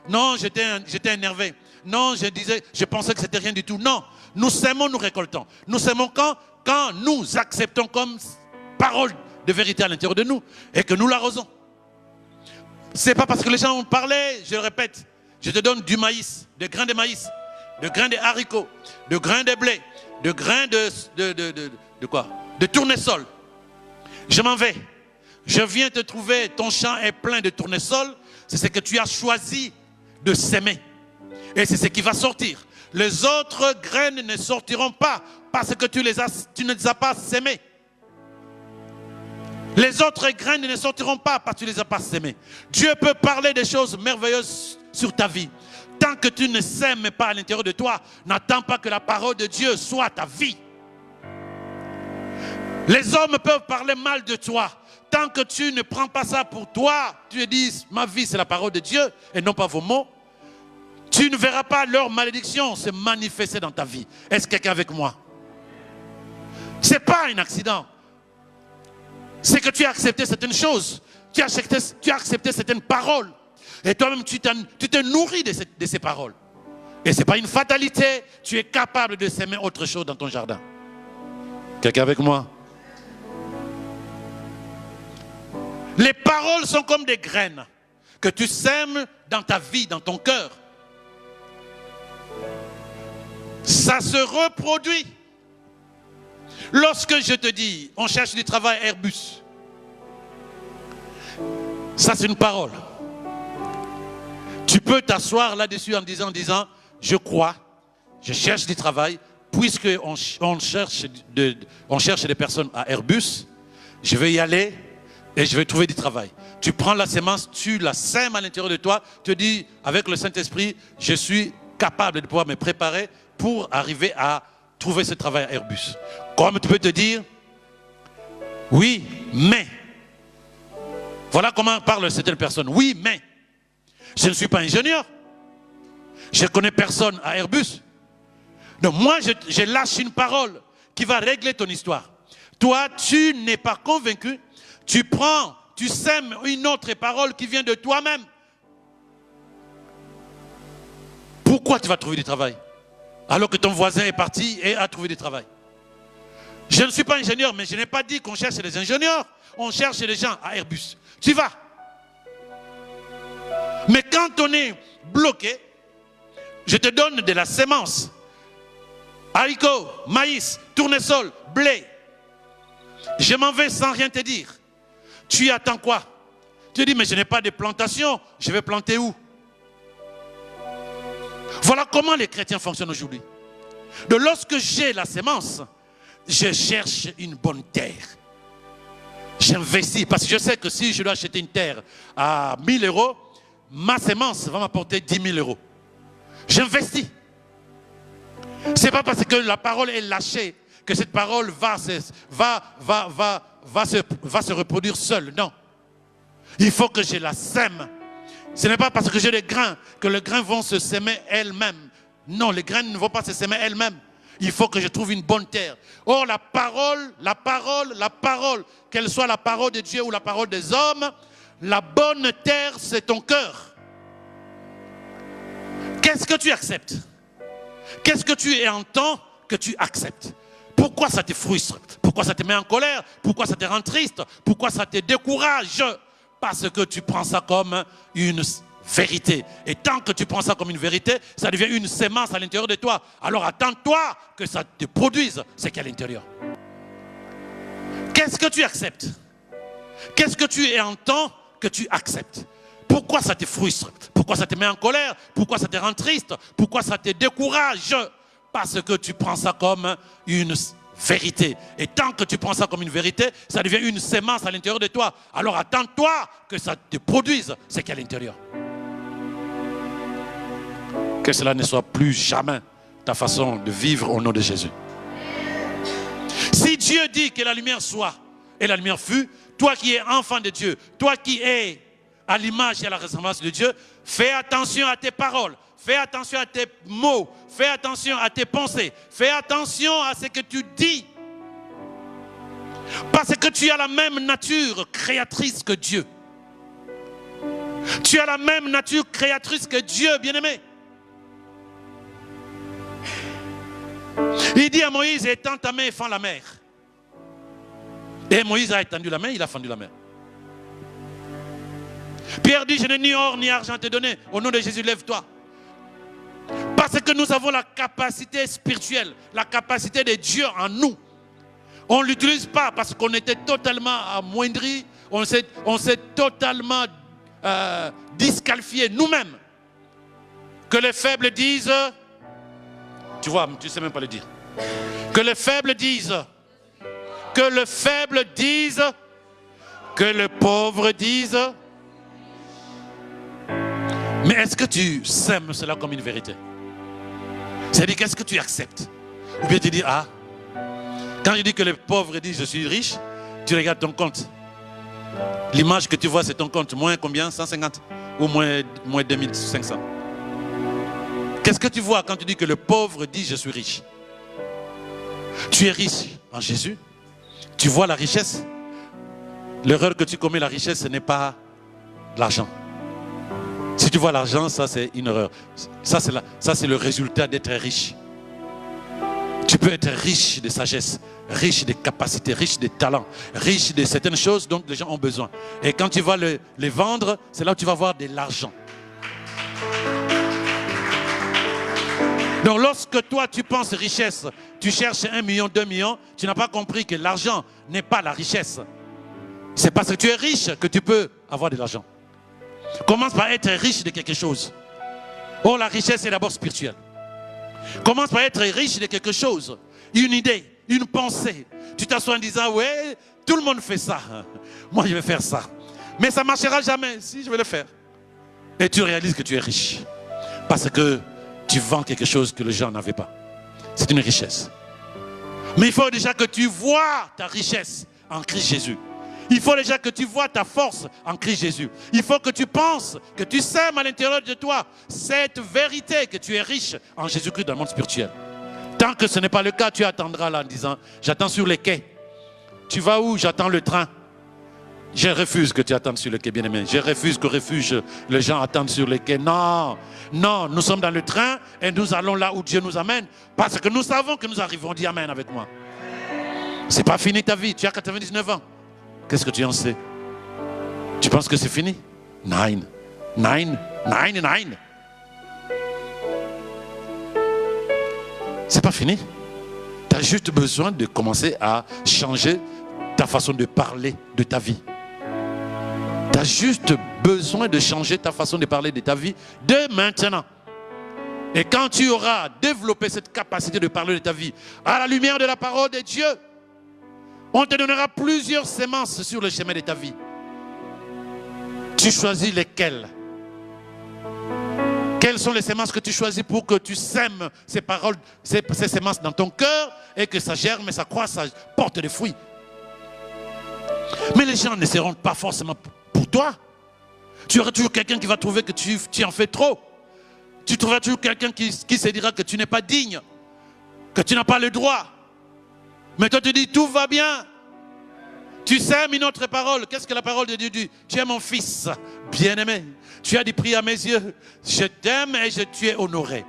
Non, j'étais énervé. Non, je pensais que c'était rien du tout. Non, nous sémons, nous récoltons. Nous sémons quand nous acceptons comme parole de vérité à l'intérieur de nous et que nous l'arrosons. Ce n'est pas parce que les gens ont parlé, je le répète, je te donne du maïs, de grains de maïs, de grains de haricots, de grains de blé, de grains de quoi? De tournesol. Je m'en vais. Je viens te trouver, ton champ est plein de tournesol. C'est ce que tu as choisi de s'aimer. Et c'est ce qui va sortir. Les autres graines ne sortiront pas parce que tu ne les as pas sémées. Les autres graines ne sortiront pas parce que tu ne les as pas sémées. Dieu peut parler des choses merveilleuses sur ta vie. Tant que tu ne sèmes pas à l'intérieur de toi, n'attends pas que la parole de Dieu soit ta vie. Les hommes peuvent parler mal de toi. Tant que tu ne prends pas ça pour toi, tu te dis, ma vie c'est la parole de Dieu et non pas vos mots. Tu ne verras pas leur malédiction se manifester dans ta vie. Est-ce quelqu'un avec moi? Ce n'est pas un accident. C'est que tu as accepté certaines choses. Tu as accepté certaines paroles. Et toi-même, tu te nourris de ces paroles. Et ce n'est pas une fatalité. Tu es capable de s'aimer autre chose dans ton jardin. Quelqu'un avec moi? Les paroles sont comme des graines que tu sèmes dans ta vie, dans ton cœur. Ça se reproduit. Lorsque je te dis, on cherche du travail Airbus, ça c'est une parole. Tu peux t'asseoir là-dessus en disant, je crois, je cherche du travail, puisque on cherche des personnes à Airbus, je vais y aller et je vais trouver du travail. Tu prends la sémence, tu la sèmes à l'intérieur de toi, tu te dis, avec le Saint-Esprit, je suis capable de pouvoir me préparer pour arriver à trouver ce travail à Airbus. Comme tu peux te dire, oui, mais. Voilà comment parlent certaines personnes. Oui, mais. Je ne suis pas ingénieur. Je ne connais personne à Airbus. Donc moi, je lâche une parole qui va régler ton histoire. Toi, tu n'es pas convaincu. Tu sèmes une autre parole qui vient de toi-même. Pourquoi tu vas trouver du travail? Alors que ton voisin est parti et a trouvé du travail. Je ne suis pas ingénieur, mais je n'ai pas dit qu'on cherche les ingénieurs. On cherche les gens à Airbus. Tu vas. Mais quand on est bloqué, je te donne de la sémence. Haricots, maïs, tournesol, blé. Je m'en vais sans rien te dire. Tu attends quoi? Tu dis, mais je n'ai pas de plantation. Je vais planter où? Voilà comment les chrétiens fonctionnent aujourd'hui. Donc lorsque j'ai la sémence, je cherche une bonne terre. J'investis parce que je sais que si je dois acheter une terre à 1 000 €, ma sémence va m'apporter 10 000 €. J'investis. Ce n'est pas parce que la parole est lâchée que cette parole va se reproduire seule. Non. Il faut que je la sème. Ce n'est pas parce que j'ai des grains que les grains vont se s'aimer elles-mêmes. Non, les graines ne vont pas se s'aimer elles-mêmes. Il faut que je trouve une bonne terre. Or, la parole, qu'elle soit la parole de Dieu ou la parole des hommes, la bonne terre, c'est ton cœur. Qu'est-ce que tu acceptes? Qu'est-ce que tu entends que tu acceptes? Pourquoi ça te frustre? Pourquoi ça te met en colère? Pourquoi ça te rend triste? Pourquoi ça te décourage? Parce que tu prends ça comme une vérité. Et tant que tu prends ça comme une vérité, ça devient une sémence à l'intérieur de toi. Alors attends-toi que ça te produise ce qu'il y a à l'intérieur. Qu'est-ce que tu acceptes? Qu'est-ce que tu entends que tu acceptes? Pourquoi ça te frustre? Pourquoi ça te met en colère? Pourquoi ça te rend triste? Pourquoi ça te décourage? Parce que tu prends ça comme une vérité. Et tant que tu prends ça comme une vérité, ça devient une sémence à l'intérieur de toi. Alors attends-toi que ça te produise ce qu'il y a à l'intérieur. Que cela ne soit plus jamais ta façon de vivre au nom de Jésus. Si Dieu dit que la lumière soit, et la lumière fut, toi qui es enfant de Dieu, toi qui es à l'image et à la ressemblance de Dieu, fais attention à tes paroles, fais attention à tes mots, fais attention à tes pensées, fais attention à ce que tu dis. Parce que tu as la même nature créatrice que Dieu. Tu as la même nature créatrice que Dieu, bien-aimé. Il dit à Moïse, étends ta main et fends la mer. Et Moïse a étendu la main, il a fendu la mer. Pierre dit, je n'ai ni or ni argent à te donner. Au nom de Jésus, lève-toi. Parce que nous avons la capacité spirituelle, la capacité de Dieu en nous. On ne l'utilise pas parce qu'on était totalement amoindri, on s'est totalement disqualifié nous-mêmes. Que les faibles disent, Tu vois, tu ne sais même pas le dire. Que le faible dise. Que le faible dise. Que le pauvre dise. Mais est-ce que tu sèmes cela comme une vérité? C'est-à-dire, qu'est-ce que tu acceptes? Ou bien tu dis, ah, quand je dis que le pauvre dit je suis riche, tu regardes ton compte. L'image que tu vois, c'est ton compte. Moins combien? 150 ou moins 2500. Qu'est-ce que tu vois quand tu dis que le pauvre dit je suis riche? Tu es riche en Jésus. Tu vois la richesse. L'erreur que tu commets, la richesse, ce n'est pas l'argent. Si tu vois l'argent, ça c'est une erreur. Ça c'est le résultat d'être riche. Tu peux être riche de sagesse, riche de capacités, riche de talents, riche de certaines choses dont les gens ont besoin. Et quand tu vas les vendre, c'est là où tu vas avoir de l'argent. Donc lorsque toi tu penses richesse, tu cherches 1 million, 2 millions, tu n'as pas compris que l'argent n'est pas la richesse. C'est parce que tu es riche que tu peux avoir de l'argent. Commence par être riche de quelque chose. Oh, la richesse est d'abord spirituelle. Commence par être riche de quelque chose. Une idée, une pensée. Tu t'assois en disant, ouais, tout le monde fait ça. Moi, je vais faire ça. Mais ça ne marchera jamais. Si, je vais le faire. Et tu réalises que tu es riche. Parce que tu vends quelque chose que les gens n'avaient pas. C'est une richesse. Mais il faut déjà que tu vois ta richesse en Christ Jésus. Il faut déjà que tu vois ta force en Christ Jésus. Il faut que tu penses, que tu sèmes à l'intérieur de toi cette vérité que tu es riche en Jésus-Christ dans le monde spirituel. Tant que ce n'est pas le cas, tu attendras là en disant, j'attends sur les quais. Tu vas où? J'attends le train. Je refuse que tu attendes sur le quai, bien-aimé. Je refuse que les gens attendent sur les quais. Non, non, nous sommes dans le train et nous allons là où Dieu nous amène parce que nous savons que nous arriverons. Dis amen avec moi. C'est pas fini ta vie, tu as 99 ans. Qu'est-ce que tu en sais? Tu penses que c'est fini? Nine. C'est pas fini. Tu as juste besoin de commencer à changer ta façon de parler de ta vie. Tu as juste besoin de changer ta façon de parler de ta vie dès maintenant. Et quand tu auras développé cette capacité de parler de ta vie à la lumière de la parole de Dieu, on te donnera plusieurs semences sur le chemin de ta vie. Tu choisis lesquelles? Quelles sont les semences que tu choisis pour que tu sèmes ces paroles, ces semences dans ton cœur et que ça germe, ça croît, ça porte des fruits? Mais les gens ne seront pas forcément pour toi. Tu auras toujours quelqu'un qui va trouver que tu en fais trop. Tu trouveras toujours quelqu'un qui se dira que tu n'es pas digne, que tu n'as pas le droit. Mais toi tu dis tout va bien. Tu sèmes une autre parole. Qu'est-ce que la parole de Dieu dit? Tu es mon fils bien-aimé. Tu as dit prier à mes yeux. Je t'aime et tu es honoré.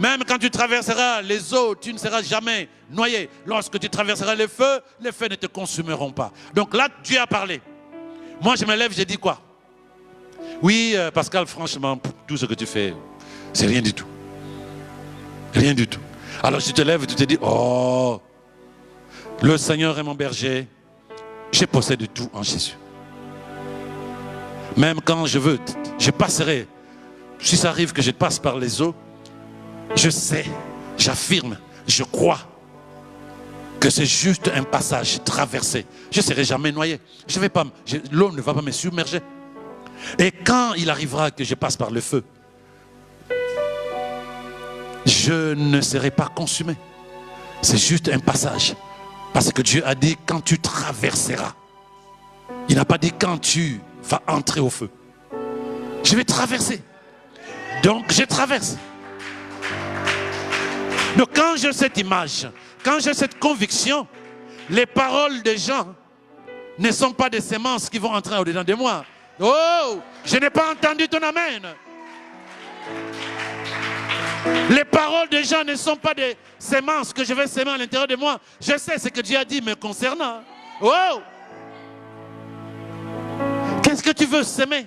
Même quand tu traverseras les eaux, tu ne seras jamais noyé. Lorsque tu traverseras les feux ne te consumeront pas. Donc là, Dieu a parlé. Moi, je me lève, je dis quoi? Oui, Pascal, franchement, tout ce que tu fais, c'est rien du tout. Rien du tout. Alors tu te lèves et tu te dis, oh, le Seigneur est mon berger. Je possède tout en Jésus. Même quand je veux, je passerai. Si ça arrive que je passe par les eaux, je sais, j'affirme, je crois que c'est juste un passage traversé. Je ne serai jamais noyé. L'eau ne va pas me submerger. Et quand il arrivera que je passe par le feu, je ne serai pas consumé. C'est juste un passage. Parce que Dieu a dit quand tu traverseras. Il n'a pas dit quand tu vas entrer au feu. Je vais traverser. Donc je traverse. Donc quand j'ai cette image, quand j'ai cette conviction, les paroles des gens ne sont pas des semences qui vont entrer au-dedans de moi. Oh, je n'ai pas entendu ton amen. Les paroles des gens ne sont pas des semences que je vais semer à l'intérieur de moi. Je sais ce que Dieu a dit me concernant. Oh! Qu'est-ce que tu veux semer?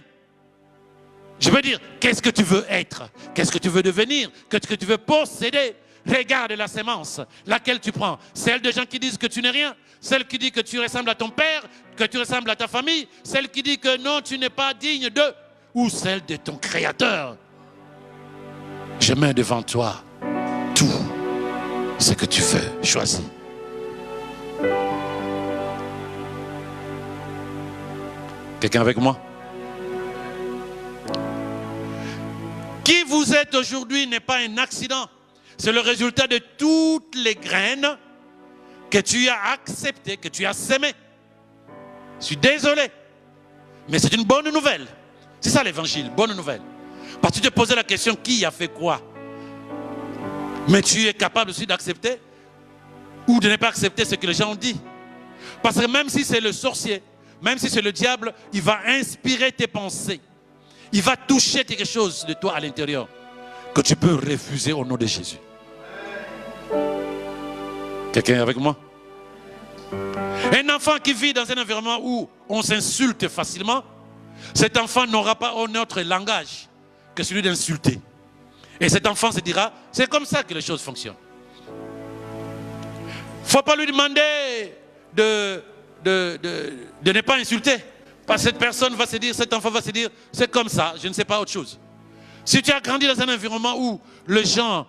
Je veux dire, qu'est-ce que tu veux être? Qu'est-ce que tu veux devenir? Qu'est-ce que tu veux posséder? Regarde la sémence, laquelle tu prends. Celle de gens qui disent que tu n'es rien, celle qui dit que tu ressembles à ton père, que tu ressembles à ta famille, celle qui dit que non, tu n'es pas digne d'eux, ou celle de ton Créateur. Je mets devant toi tout. ce que tu fais, choisis. Quelqu'un avec moi? Qui vous êtes aujourd'hui n'est pas un accident. C'est le résultat de toutes les graines que tu as acceptées, que tu as sémées. Je suis désolé, mais c'est une bonne nouvelle. C'est ça l'évangile, bonne nouvelle. Parce que tu te posais la question, qui a fait quoi? Mais tu es capable aussi d'accepter ou de ne pas accepter ce que les gens ont dit. Parce que même si c'est le sorcier, même si c'est le diable, il va inspirer tes pensées. Il va toucher quelque chose de toi à l'intérieur que tu peux refuser au nom de Jésus. Quelqu'un est avec moi? Un enfant qui vit dans un environnement où on s'insulte facilement, cet enfant n'aura pas un autre langage que celui d'insulter. Et cet enfant se dira, c'est comme ça que les choses fonctionnent. Il ne faut pas lui demander de ne pas insulter. Parce que cette personne va se dire, cet enfant va se dire, c'est comme ça, je ne sais pas autre chose. Si tu as grandi dans un environnement où les gens,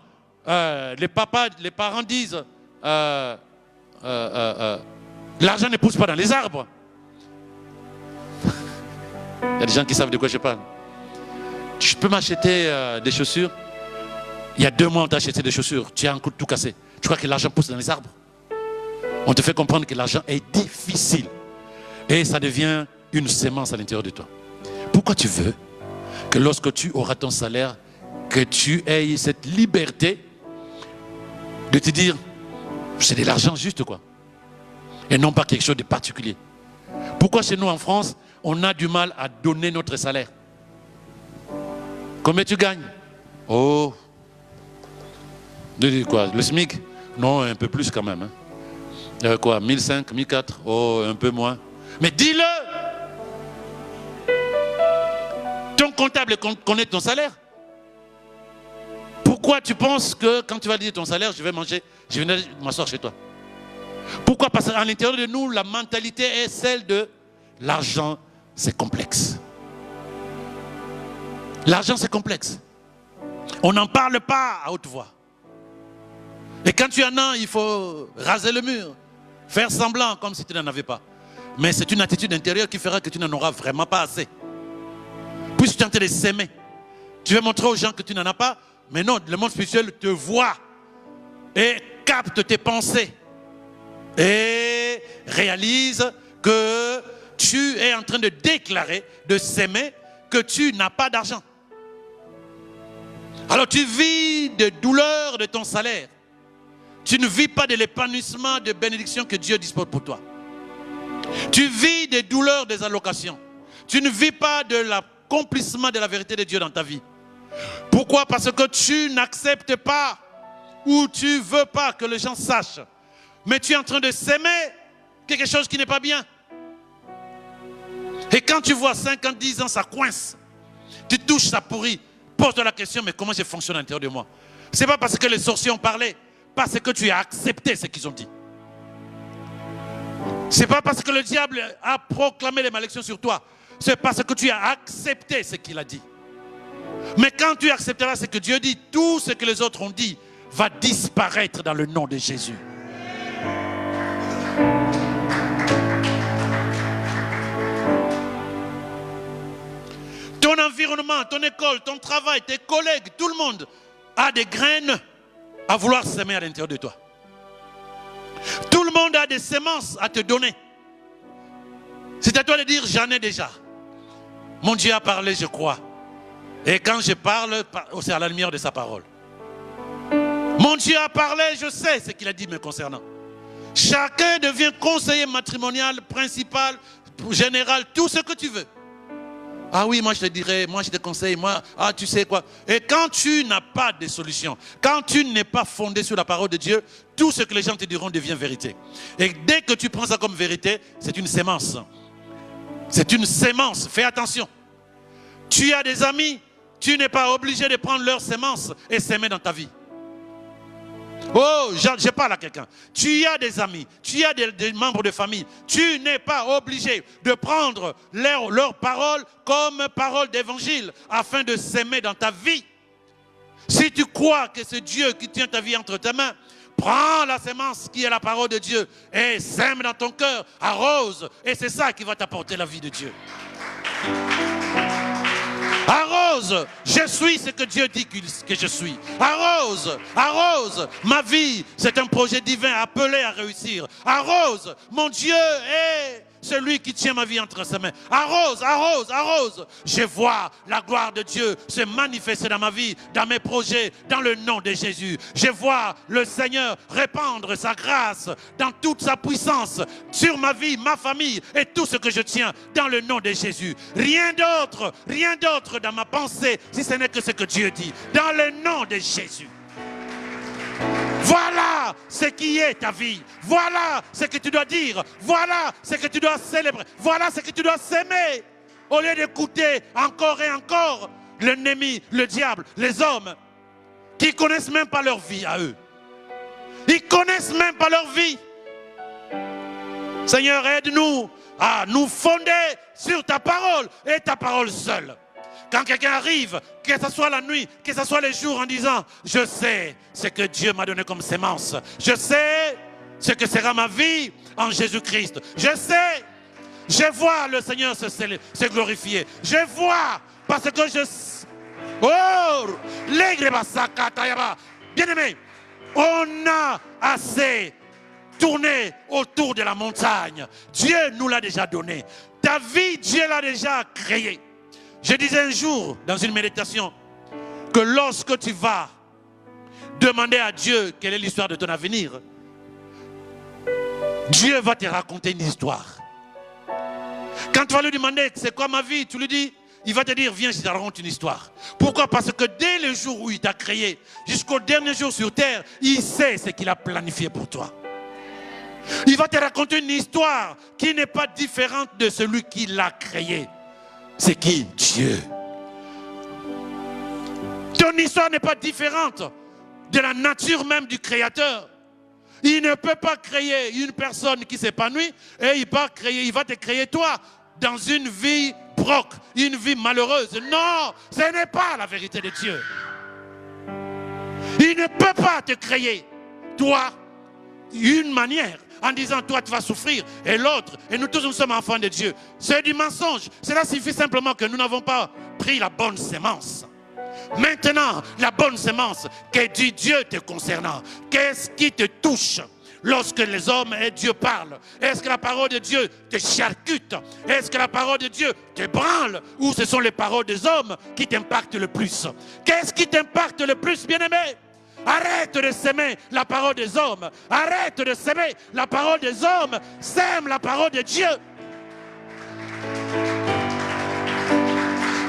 les parents disent, l'argent ne pousse pas dans les arbres. Il y a des gens qui savent de quoi je parle. Tu peux m'acheter des chaussures. Il y a 2 mois, on t'a acheté des chaussures. Tu as un coup de tout cassé. Tu crois que l'argent pousse dans les arbres? On te fait comprendre que l'argent est difficile. Et ça devient une sémence à l'intérieur de toi. Pourquoi tu veux que lorsque tu auras ton salaire, que tu aies cette liberté de te dire, c'est de l'argent juste quoi. Et non pas quelque chose de particulier. Pourquoi chez nous en France, on a du mal à donner notre salaire? Combien tu gagnes? Oh, quoi, le SMIC? Non, un peu plus quand même. Hein. Quoi, 1005, 1004? Oh, un peu moins. Mais dis-le! Ton comptable connaît ton salaire. Pourquoi tu penses que quand tu vas dire ton salaire, je vais manger, je vais m'asseoir chez toi? Pourquoi? Parce qu'à l'intérieur de nous, la mentalité est celle de l'argent, c'est complexe. L'argent, c'est complexe. On n'en parle pas à haute voix. Et quand tu en as, il faut raser le mur, faire semblant comme si tu n'en avais pas. Mais c'est une attitude intérieure qui fera que tu n'en auras vraiment pas assez. Puisque tu es en train de s'aimer. Tu veux montrer aux gens que tu n'en as pas, mais non, le monde spirituel te voit et capte tes pensées et réalise que tu es en train de déclarer, de s'aimer, que tu n'as pas d'argent. Alors tu vis de douleur de ton salaire. Tu ne vis pas de l'épanouissement, de bénédiction que Dieu dispose pour toi. Tu vis des douleurs des allocations. Tu ne vis pas de l'accomplissement de la vérité de Dieu dans ta vie. Pourquoi? Parce que tu n'acceptes pas ou tu ne veux pas que les gens sachent. Mais tu es en train de s'aimer quelque chose qui n'est pas bien. Et quand tu vois 5 ans, 10 ans, ça coince. Tu touches, ça pourrit. Pose-toi la question, mais comment je fonctionne à l'intérieur de moi? Ce n'est pas parce que les sorciers ont parlé, parce que tu as accepté ce qu'ils ont dit. Ce n'est pas parce que le diable a proclamé les malédictions sur toi. C'est parce que tu as accepté ce qu'il a dit. Mais quand tu accepteras ce que Dieu dit, tout ce que les autres ont dit va disparaître dans le nom de Jésus. Ton environnement, ton école, ton travail, tes collègues, tout le monde a des graines à vouloir s'aimer à l'intérieur de toi. Tout le monde a des semences à te donner. C'est à toi de dire, j'en ai déjà. Mon Dieu a parlé, je crois. Et quand je parle, c'est à la lumière de sa parole. Mon Dieu a parlé, je sais ce qu'il a dit me concernant. Chacun devient conseiller matrimonial, principal, général, tout ce que tu veux. Ah oui, moi je te dirais, moi je te conseille, moi, ah tu sais quoi. Et quand tu n'as pas de solution, quand tu n'es pas fondé sur la parole de Dieu, tout ce que les gens te diront devient vérité. Et dès que tu prends ça comme vérité, c'est une sémence. C'est une sémence, fais attention. Tu as des amis, tu n'es pas obligé de prendre leur sémence et s'aimer dans ta vie. Oh, je parle à quelqu'un. Tu as des amis, tu as des membres de famille. Tu n'es pas obligé de prendre leur parole comme parole d'évangile afin de s'aimer dans ta vie. Si tu crois que c'est Dieu qui tient ta vie entre tes mains, Prends la sémence qui est la parole de Dieu et sème dans ton cœur, arrose. Et c'est ça qui va t'apporter la vie de Dieu. Arrose, je suis ce que Dieu dit que je suis. Arrose, arrose. Ma vie, c'est un projet divin appelé à réussir. Arrose, mon Dieu est celui qui tient ma vie entre ses mains. Arrose, arrose, arrose. Je vois la gloire de Dieu se manifester dans ma vie, dans mes projets, dans le nom de Jésus. Je vois le Seigneur répandre sa grâce dans toute sa puissance sur ma vie, ma famille et tout ce que je tiens dans le nom de Jésus. Rien d'autre dans ma pensée, si ce n'est que ce que Dieu dit, dans le nom de Jésus. Voilà ce qui est ta vie. Voilà ce que tu dois dire. Voilà ce que tu dois célébrer. Voilà ce que tu dois s'aimer. Au lieu d'écouter encore et encore l'ennemi, le diable, les hommes qui ne connaissent même pas leur vie à eux. Ils ne connaissent même pas leur vie. Seigneur, aide-nous à nous fonder sur ta parole et ta parole seule. Quand quelqu'un arrive, que ce soit la nuit, que ce soit les jours, en disant « Je sais ce que Dieu m'a donné comme sémence. Je sais ce que sera ma vie en Jésus-Christ. Je sais, je vois le Seigneur se glorifier. Je vois, parce que je... Oh, bien-aimé, on a assez tourné autour de la montagne. Dieu nous l'a déjà donné. Ta vie, Dieu l'a déjà créée. Je disais un jour dans une méditation que lorsque tu vas demander à Dieu quelle est l'histoire de ton avenir, Dieu va te raconter une histoire. Quand tu vas lui demander c'est quoi ma vie, tu lui dis, il va te dire viens, je te raconte une histoire. Pourquoi? Parce que dès le jour où il t'a créé, jusqu'au dernier jour sur terre, il sait ce qu'il a planifié pour toi. Il va te raconter une histoire qui n'est pas différente de celui qui l'a créé. C'est qui? Dieu. Ton histoire n'est pas différente de la nature même du Créateur. Il ne peut pas créer une personne qui s'épanouit et il va te créer toi dans une vie broque, une vie malheureuse. Non, ce n'est pas la vérité de Dieu. Il ne peut pas te créer, toi, une manière en disant toi tu vas souffrir et l'autre, et nous tous nous sommes enfants de Dieu. C'est du mensonge. Cela signifie simplement que nous n'avons pas pris la bonne sémence. Maintenant, la bonne sémence que dit Dieu te concernant, qu'est-ce qui te touche lorsque les hommes et Dieu parlent? Est-ce que la parole de Dieu te charcute? Est-ce que la parole de Dieu te branle? Ou ce sont les paroles des hommes qui t'impactent le plus? Qu'est-ce qui t'impacte le plus, bien-aimé? Arrête de s'aimer la parole des hommes. Arrête de s'aimer la parole des hommes. Sème la parole de Dieu.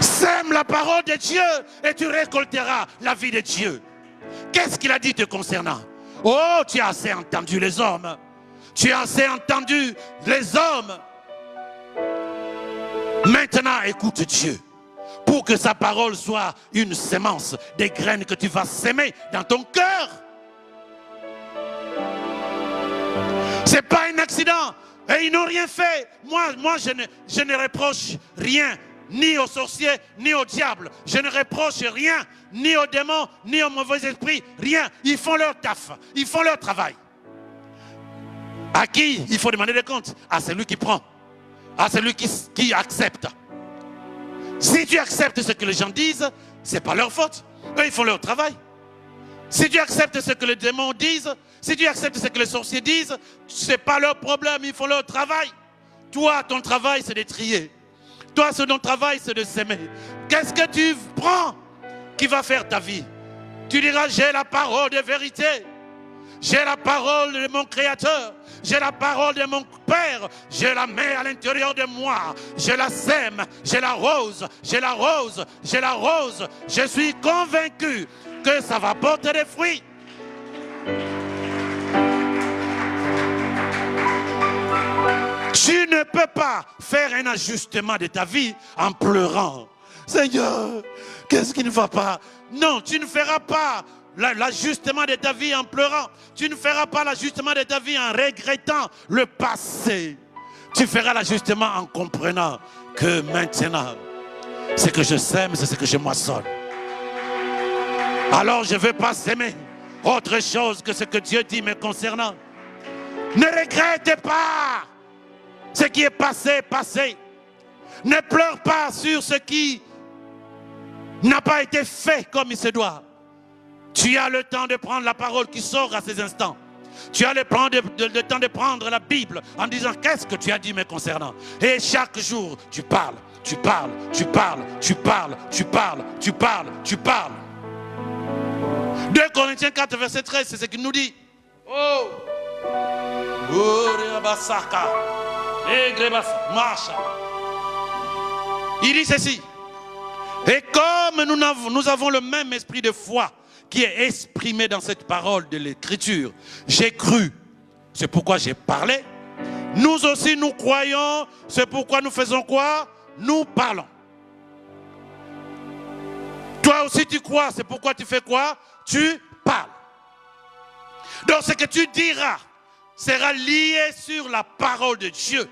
Sème la parole de Dieu et tu récolteras la vie de Dieu. Qu'est-ce qu'il a dit te concernant? Oh, tu as assez entendu les hommes. Tu as assez entendu les hommes. Maintenant, écoute Dieu. Pour que sa parole soit une sémence, des graines que tu vas s'aimer dans ton cœur. Ce n'est pas un accident. Et ils n'ont rien fait. Moi je ne reproche rien, ni aux sorciers, ni au diable. Je ne reproche rien, ni aux démons, ni aux mauvais esprits. Rien. Ils font leur taf. Ils font leur travail. À qui il faut demander des comptes? À celui qui prend. À celui qui accepte. Si tu acceptes ce que les gens disent, ce n'est pas leur faute. Eux, ils font leur travail. Si tu acceptes ce que les démons disent, si tu acceptes ce que les sorciers disent, ce n'est pas leur problème, ils font leur travail. Toi, ton travail, c'est de trier. Toi, ton travail, c'est de s'aimer. Qu'est-ce que tu prends qui va faire ta vie? Tu diras, j'ai la parole de vérité. J'ai la parole de mon Créateur. J'ai la parole de mon Père. Je la mets à l'intérieur de moi. Je la sème. Je l'arrose. Je l'arrose. Je l'arrose. Je suis convaincu que ça va porter des fruits. Tu ne peux pas faire un ajustement de ta vie en pleurant. Seigneur, qu'est-ce qui ne va pas? Non, tu ne feras pas l'ajustement de ta vie en pleurant. Tu ne feras pas l'ajustement de ta vie en regrettant le passé. Tu feras l'ajustement en comprenant que maintenant, ce que je sème, c'est ce que je moissonne. Alors je ne veux pas s'aimer autre chose que ce que Dieu dit me concernant. Ne regrette pas ce qui est passé, passé. Ne pleure pas sur ce qui n'a pas été fait comme il se doit. Tu as le temps de prendre la parole qui sort à ces instants. Tu as le temps de prendre la Bible en disant qu'est-ce que tu as dit me concernant. Et chaque jour, tu parles, tu parles, tu parles, tu parles, tu parles, tu parles, tu parles. 2 Corinthiens 4, verset 13, c'est ce qu'il nous dit. Oh! Il dit ceci. Et comme nous avons le même esprit de foi qui est exprimé dans cette parole de l'Écriture, j'ai cru, c'est pourquoi j'ai parlé. Nous aussi nous croyons, c'est pourquoi nous faisons quoi? Nous parlons. Toi aussi tu crois, c'est pourquoi tu fais quoi? Tu parles. Donc ce que tu diras sera lié sur la parole de Dieu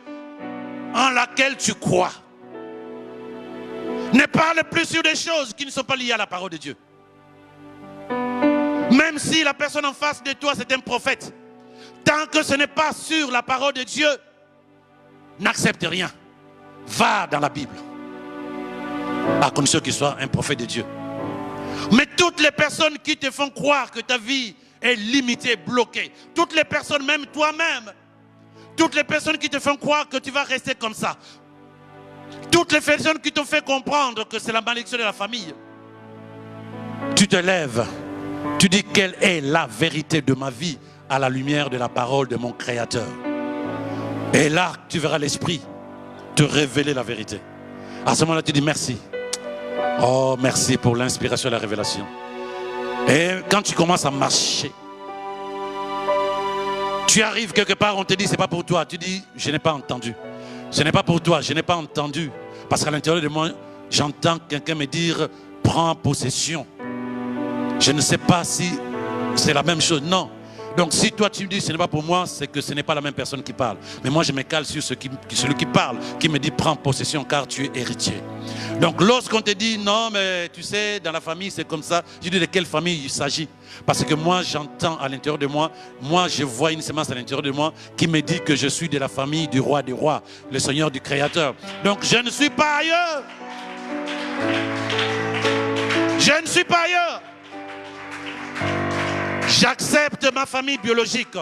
en laquelle tu crois. Ne parle plus sur des choses qui ne sont pas liées à la parole de Dieu. Même si la personne en face de toi c'est un prophète, tant que ce n'est pas sur la parole de Dieu, n'accepte rien. Va dans la Bible, à condition qu'il soit un prophète de Dieu. Mais toutes les personnes qui te font croire que ta vie est limitée, bloquée, toutes les personnes, même toi-même, toutes les personnes qui te font croire que tu vas rester comme ça, toutes les personnes qui t'ont fait comprendre que c'est la malédiction de la famille, tu te lèves, tu dis quelle est la vérité de ma vie à la lumière de la parole de mon Créateur. Et là, tu verras l'Esprit te révéler la vérité. À ce moment-là, tu dis merci. Oh, merci pour l'inspiration et la révélation. Et quand tu commences à marcher, tu arrives quelque part, on te dit c'est pas pour toi. Tu dis je n'ai pas entendu. Ce n'est pas pour toi, je n'ai pas entendu. Parce qu'à l'intérieur de moi, j'entends quelqu'un me dire prends possession. Je ne sais pas si c'est la même chose. Non. Donc si toi tu me dis ce n'est pas pour moi, c'est que ce n'est pas la même personne qui parle. Mais moi je me cale sur celui qui parle, qui me dit prends possession car tu es héritier. Donc lorsqu'on te dit non mais tu sais dans la famille c'est comme ça, je dis de quelle famille il s'agit. Parce que moi j'entends à l'intérieur de moi, je vois une semence à l'intérieur de moi qui me dit que je suis de la famille du roi des rois, le Seigneur du Créateur. Donc je ne suis pas ailleurs. Je ne suis pas ailleurs. J'accepte ma famille biologique.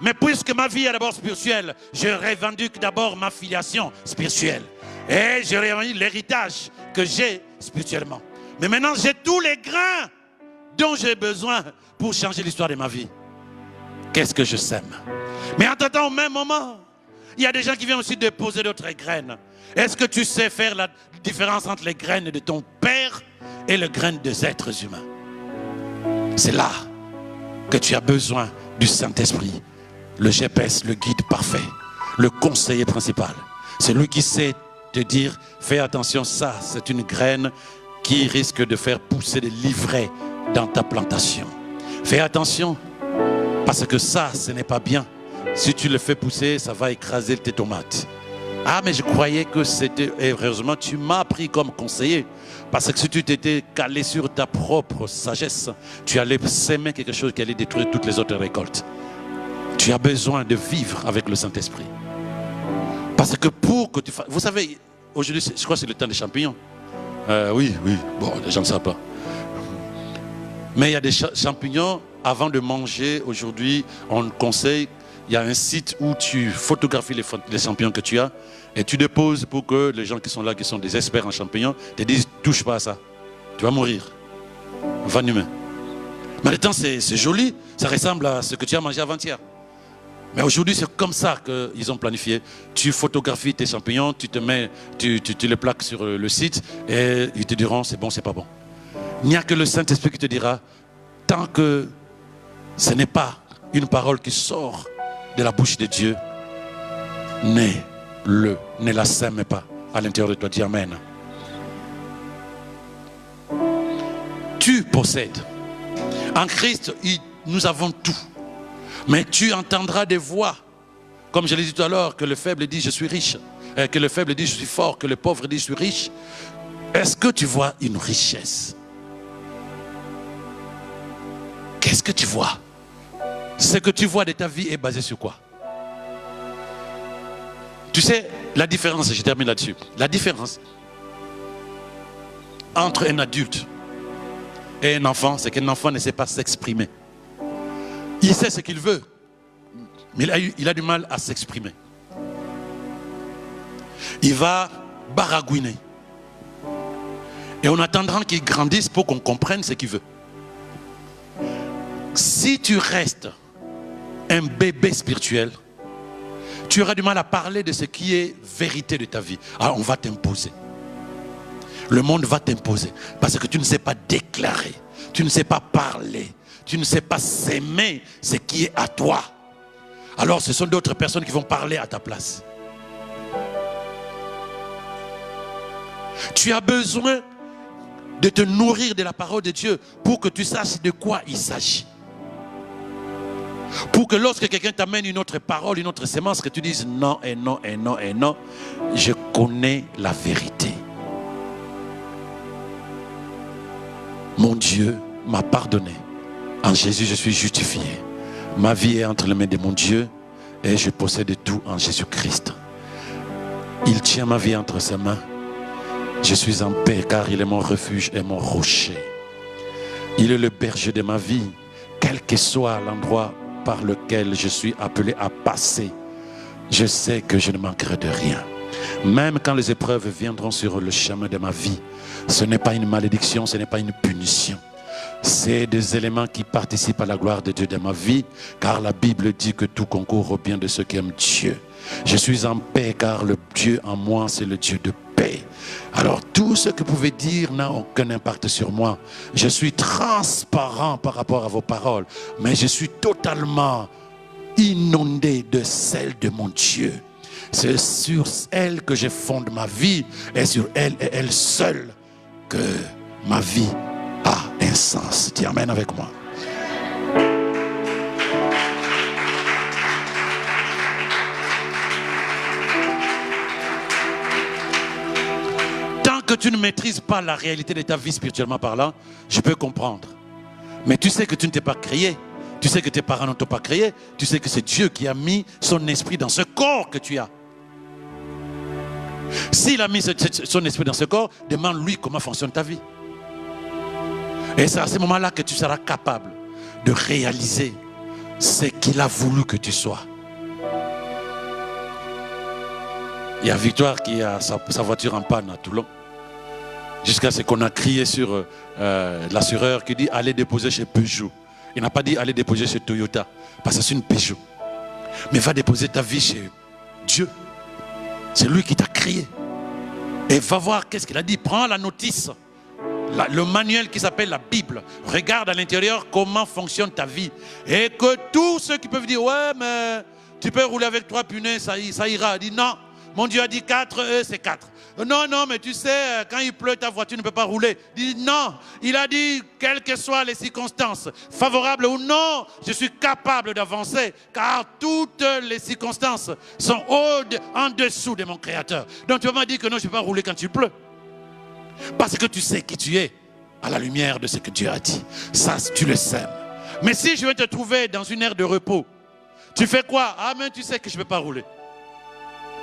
Mais puisque ma vie est d'abord spirituelle, je revendique d'abord ma filiation spirituelle. Et je revendique l'héritage que j'ai spirituellement. Mais maintenant, j'ai tous les grains dont j'ai besoin pour changer l'histoire de ma vie. Qu'est-ce que je sème? Mais en temps, au même moment, il y a des gens qui viennent aussi déposer d'autres graines. Est-ce que tu sais faire la différence entre les graines de ton père et les graines des êtres humains? C'est là que tu as besoin du Saint-Esprit, le GPS, le guide parfait, le conseiller principal. C'est lui qui sait te dire, fais attention, ça c'est une graine qui risque de faire pousser des livrets dans ta plantation. Fais attention, parce que ça, ce n'est pas bien. Si tu le fais pousser, ça va écraser tes tomates. Ah, mais je croyais que c'était... Et heureusement, tu m'as pris comme conseiller. Parce que si tu t'étais calé sur ta propre sagesse, tu allais s'aimer quelque chose qui allait détruire toutes les autres récoltes. Tu as besoin de vivre avec le Saint-Esprit. Parce que pour que tu fasses... Vous savez, aujourd'hui, je crois que c'est le temps des champignons. Oui. Bon, les gens ne savent pas. Mais il y a des champignons, avant de manger, aujourd'hui, on conseille... Il y a un site où tu photographies les champignons que tu as et tu déposes pour que les gens qui sont là, qui sont des experts en champignons, te disent touche pas à ça. Tu vas mourir. Va humain. Mais le temps c'est joli, ça ressemble à ce que tu as mangé avant-hier. Mais aujourd'hui c'est comme ça qu'ils ont planifié. Tu photographies tes champignons, tu les plaques sur le site et ils te diront c'est bon, c'est pas bon. Il n'y a que le Saint-Esprit qui te dira tant que ce n'est pas une parole qui sort de la bouche de Dieu, ne la sème pas à l'intérieur de toi. Dis Amen. Tu possèdes. En Christ, nous avons tout. Mais tu entendras des voix. Comme je l'ai dit tout à l'heure, que le faible dit je suis riche. Que le faible dit je suis fort. Que le pauvre dit je suis riche. Est-ce que tu vois une richesse? Qu'est-ce Qu'est-ce que tu vois? Ce que tu vois de ta vie est basé sur quoi? Tu sais, la différence, je termine là-dessus. La différence entre un adulte et un enfant, c'est qu'un enfant ne sait pas s'exprimer. Il sait ce qu'il veut, mais il a du mal à s'exprimer. Il va baragouiner. Et on attendra qu'il grandisse pour qu'on comprenne ce qu'il veut. Si tu restes un bébé spirituel, tu auras du mal à parler de ce qui est vérité de ta vie. Alors on va t'imposer. Le monde va t'imposer parce que tu ne sais pas déclarer, tu ne sais pas parler, tu ne sais pas s'aimer ce qui est à toi. Alors ce sont d'autres personnes qui vont parler à ta place. Tu as besoin de te nourrir de la parole de Dieu pour que tu saches de quoi il s'agit. Pour que lorsque quelqu'un t'amène une autre parole, une autre sémence, que tu dises non et non et non et non, je connais la vérité. Mon Dieu m'a pardonné. En Jésus, je suis justifié. Ma vie est entre les mains de mon Dieu et je possède tout en Jésus-Christ. Il tient ma vie entre ses mains. Je suis en paix car il est mon refuge et mon rocher. Il est le berger de ma vie, quel que soit l'endroit par lequel je suis appelé à passer. Je sais que je ne manquerai de rien. Même quand les épreuves viendront sur le chemin de ma vie, ce n'est pas une malédiction, ce n'est pas une punition. C'est des éléments qui participent à la gloire de Dieu dans ma vie, car la Bible dit que tout concourt au bien de ceux qui aiment Dieu. Je suis en paix car le Dieu en moi, c'est le Dieu de paix. Alors tout ce que vous pouvez dire n'a aucun impact sur moi. Je suis transparent par rapport à vos paroles, mais je suis totalement inondé de celle de mon Dieu. C'est sur elle que je fonde ma vie et sur elle et elle seule que ma vie a un sens. Dis amen avec moi. Tant que tu ne maîtrises pas la réalité de ta vie spirituellement parlant, je peux comprendre. Mais tu sais que tu ne t'es pas créé. Tu sais que tes parents ne t'ont pas créé. Tu sais que c'est Dieu qui a mis son esprit dans ce corps que tu as. S'il a mis son esprit dans ce corps, demande-lui comment fonctionne ta vie. Et c'est à ce moment-là que tu seras capable de réaliser ce qu'il a voulu que tu sois. Il y a Victoire qui a sa voiture en panne à Toulon. Jusqu'à ce qu'on a crié sur l'assureur qui dit allez déposer chez Peugeot. Il n'a pas dit allez déposer chez Toyota, parce que c'est une Peugeot. Mais va déposer ta vie chez Dieu. C'est lui qui t'a créé. Et va voir qu'est-ce qu'il a dit. Prends la notice, le manuel qui s'appelle la Bible. Regarde à l'intérieur comment fonctionne ta vie. Et que tous ceux qui peuvent dire ouais mais tu peux rouler avec 3 pneus, ça ira. Il dit non, mon Dieu a dit 4, c'est 4. Non, non, mais tu sais, quand il pleut, ta voiture ne peut pas rouler. Il dit non, il a dit, quelles que soient les circonstances, favorables ou non, je suis capable d'avancer, car toutes les circonstances sont en dessous de mon Créateur. Donc tu vas me dire que non, je ne peux pas rouler quand il pleut. Parce que tu sais qui tu es, à la lumière de ce que Dieu a dit. Ça, tu le sais. Mais si je vais te trouver dans une ère de repos, tu fais quoi? Ah, mais tu sais que je ne peux pas rouler.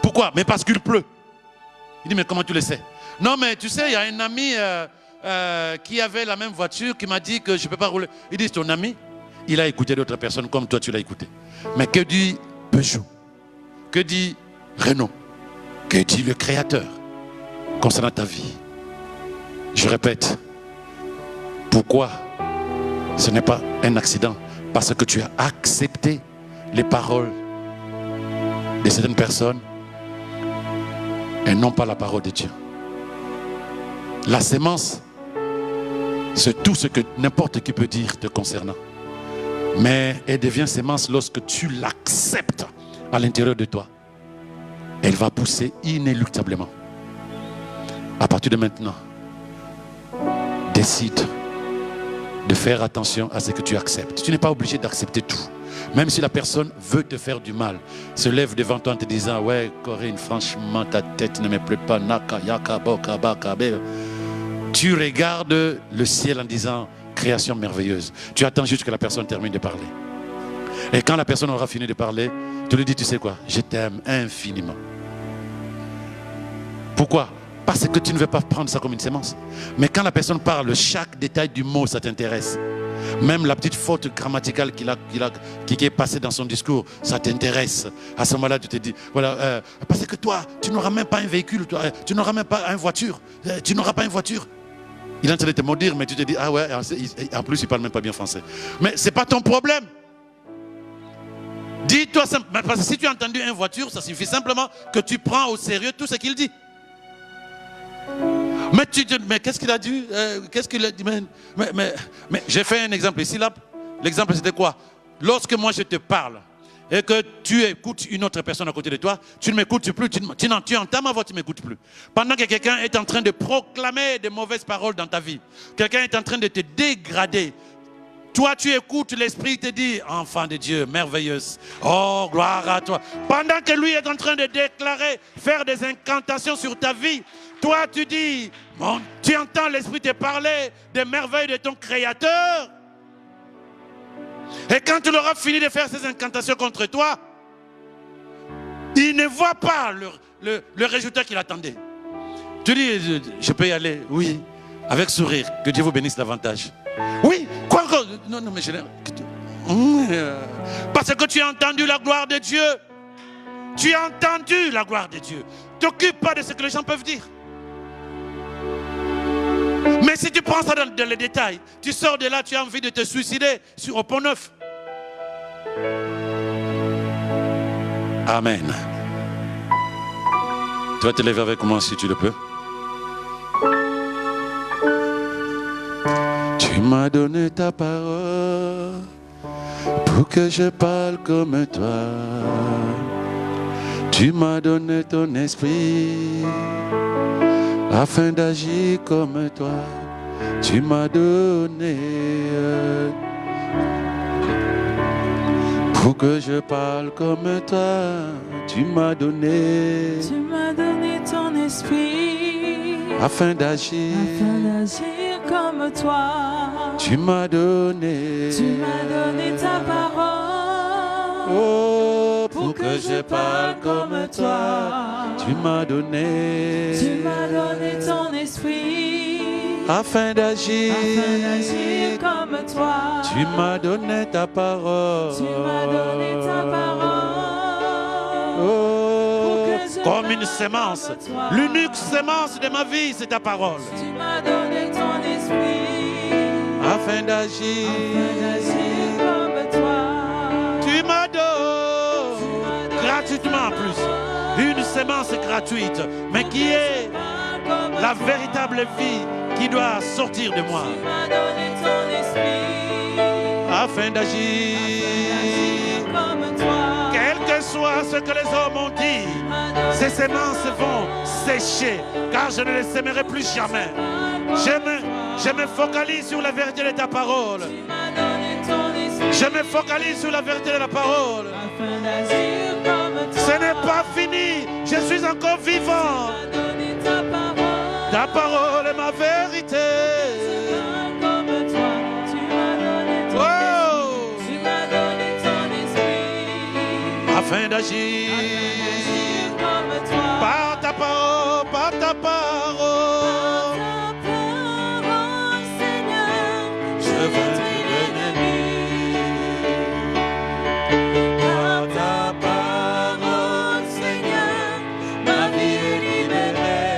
Pourquoi? Mais parce qu'il pleut. Il dit, mais comment tu le sais? Non, mais tu sais, il y a un ami qui avait la même voiture qui m'a dit que je ne peux pas rouler. Il dit, c'est ton ami? Il a écouté d'autres personnes comme toi, tu l'as écouté. Mais que dit Peugeot? Que dit Renault? Que dit le Créateur concernant ta vie? Je répète, pourquoi ce n'est pas un accident? Parce que tu as accepté les paroles de certaines personnes et non pas la parole de Dieu. La sémence, c'est tout ce que n'importe qui peut dire te concernant. Mais elle devient sémence lorsque tu l'acceptes à l'intérieur de toi. Elle va pousser inéluctablement. À partir de maintenant, décide de faire attention à ce que tu acceptes. Tu n'es pas obligé d'accepter tout. Même si la personne veut te faire du mal, se lève devant toi en te disant ouais Corinne, franchement ta tête ne me plaît pas, naka yaka boka baka be. Tu regardes le ciel en disant création merveilleuse. Tu attends juste que la personne termine de parler. Et quand la personne aura fini de parler, tu lui dis, tu sais quoi, je t'aime infiniment. Pourquoi? Parce que tu ne veux pas prendre ça comme une sémence. Mais quand la personne parle, chaque détail du mot, ça t'intéresse. Même la petite faute grammaticale qui est passée dans son discours, ça t'intéresse. À ce moment-là, tu te dis, voilà, parce que toi, tu n'auras même pas un véhicule, toi, tu n'auras même pas une voiture, tu n'auras pas une voiture. Il est en train de te maudire, mais tu te dis, ah ouais, en plus, il ne parle même pas bien français. Mais ce n'est pas ton problème. Dis-toi simplement, parce que si tu as entendu une voiture, ça suffit simplement que tu prends au sérieux tout ce qu'il dit. Mais tu dis, mais qu'est-ce qu'il a dit? Qu'est-ce qu'il a dit? Mais j'ai fait un exemple ici, là. L'exemple c'était quoi? Lorsque moi je te parle et que tu écoutes une autre personne à côté de toi, tu ne m'écoutes plus, tu entends ma voix, tu ne m'écoutes plus. Pendant que quelqu'un est en train de proclamer de mauvaises paroles dans ta vie, quelqu'un est en train de te dégrader, toi tu écoutes, l'esprit te dit, enfant de Dieu, merveilleuse, oh gloire à toi. Pendant que lui est en train de déclarer, faire des incantations sur ta vie, toi tu dis, bon, tu entends l'esprit te parler des merveilles de ton Créateur. Et quand tu auras fini de faire ces incantations contre toi, il ne voit pas le résultat qu'il attendait. Tu dis, je peux y aller? Oui, avec sourire, que Dieu vous bénisse davantage. Oui, quoi encore? Non, mais je l'ai... Parce que tu as entendu la gloire de Dieu. Tu as entendu la gloire de Dieu. Ne t'occupe pas de ce que les gens peuvent dire. Mais si tu prends ça dans les détails, tu sors de là, tu as envie de te suicider au Pont Neuf. Amen. Tu vas te lever avec moi si tu le peux. Tu m'as donné ta parole pour que je parle comme toi. Tu m'as donné ton esprit afin d'agir comme toi. Tu m'as donné pour que je parle comme toi. Tu m'as donné ton esprit afin d'agir comme toi. Tu m'as donné ta parole, oh, pour que je parle comme toi. Tu m'as donné ton esprit afin d'agir comme toi. Tu m'as donné ta parole. Oh, comme une sémence. L'unique sémence de ma vie, c'est ta parole. Tu m'as donné ton esprit afin d'agir comme toi. Tu m'as donné gratuitement en plus. Une sémence gratuite, mais qui est la véritable vie qui doit sortir de moi. Tu m'as donné ton esprit afin d'agir comme toi. Quel que soit ce que les hommes ont dit, ces sémences vont sécher, car je ne les sèmerai plus jamais. Je me focalise sur la vérité de ta parole. Je me focalise sur la vérité de la parole. Ce n'est pas fini, je suis encore vivant. Ta parole est ma vérité. Afin d'agir par ta parole, par ta parole. Seigneur, Je vaincrai l'ennemi. Par ta parole, Seigneur, ma vie est libérée.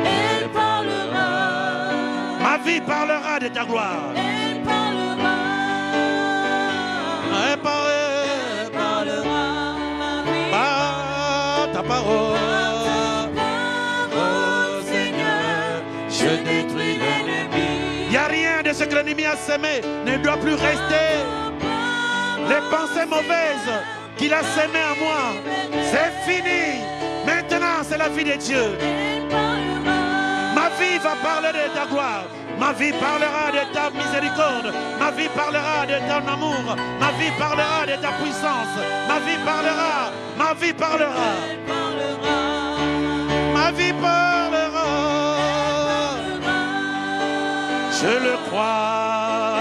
Elle parlera. Ma vie parlera de ta gloire. Elle parlera. Elle Parlera. Ma vie par ta parole. Oh Seigneur, je détruis l'ennemi. Il n'y a rien de ce que l'ennemi a semé ne doit plus rester. Les pensées mauvaises qu'il a sémées en moi, c'est fini. Maintenant, c'est la vie de Dieu. Elle parlera. Ma vie va parler de ta gloire. Ma vie parlera de ta miséricorde. Ma vie parlera de ton amour. Ma vie parlera de ta puissance. Ma vie parlera. Ma vie parlera. Elle parlera. Ma vie parlera. Je le crois.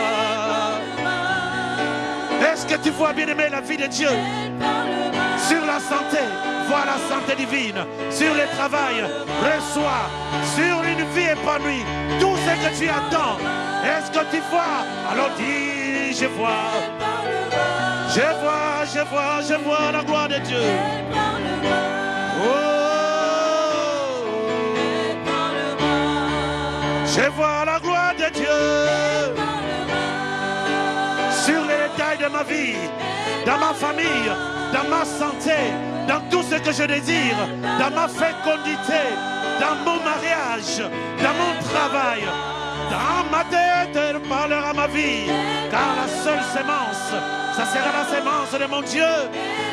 Est-ce que tu vois, bien aimé, la vie de Dieu? Sur la santé, vois la santé divine. Sur le travail, reçois. Sur une vie épanouie, tout ce que tu attends. Est-ce que tu vois? Alors dis, je vois. Je vois, je vois, je vois la gloire de Dieu. Oh, je vois la gloire de Dieu sur les détails de ma vie, dans ma famille, dans ma santé, dans tout ce que je désire, dans ma fécondité, dans mon mariage, dans mon travail. Dans ma tête, elle parlera ma vie, car la seule sémence, ça sera la sémence de mon Dieu,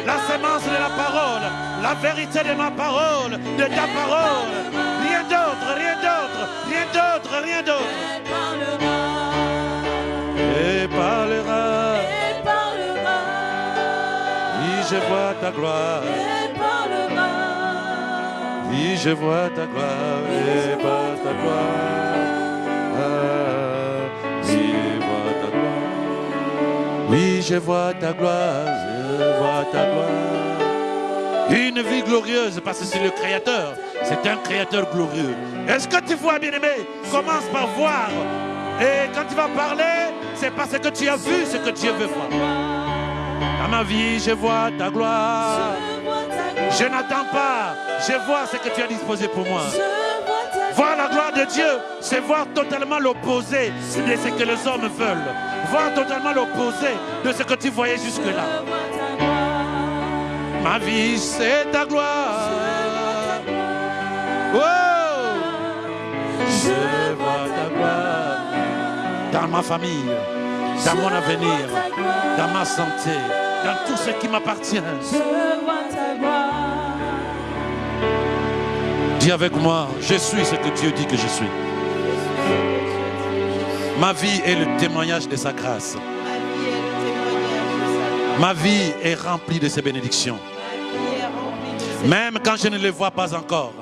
la sémence de la parole, la vérité de ma parole, de ta parole. Rien d'autre, rien d'autre, rien d'autre, rien d'autre. Et parlera. Oui, je vois ta gloire. Oui, je vois ta gloire. Et par ta gloire. Oui, je vois ta gloire, je vois ta gloire. Une vie glorieuse, parce que c'est le Créateur. C'est un Créateur glorieux. Est-ce que tu vois, bien-aimé? Commence par voir. Et quand tu vas parler, c'est parce que tu as vu ce que Dieu veut voir. Dans ma vie, je vois ta gloire. Je n'attends pas. Je vois ce que tu as disposé pour moi. Voir la gloire de Dieu, c'est voir totalement l'opposé de ce que les hommes veulent. Voir totalement l'opposé de ce que tu voyais jusque-là. Ma vie, c'est ta gloire. Oh, je vois ta gloire dans ma famille, dans mon avenir, dans ma santé, dans tout ce qui m'appartient. Dis avec moi, je suis ce que Dieu dit que je suis. Ma vie est le témoignage de sa grâce. Ma vie est remplie de ses bénédictions. Même quand je ne les vois pas encore,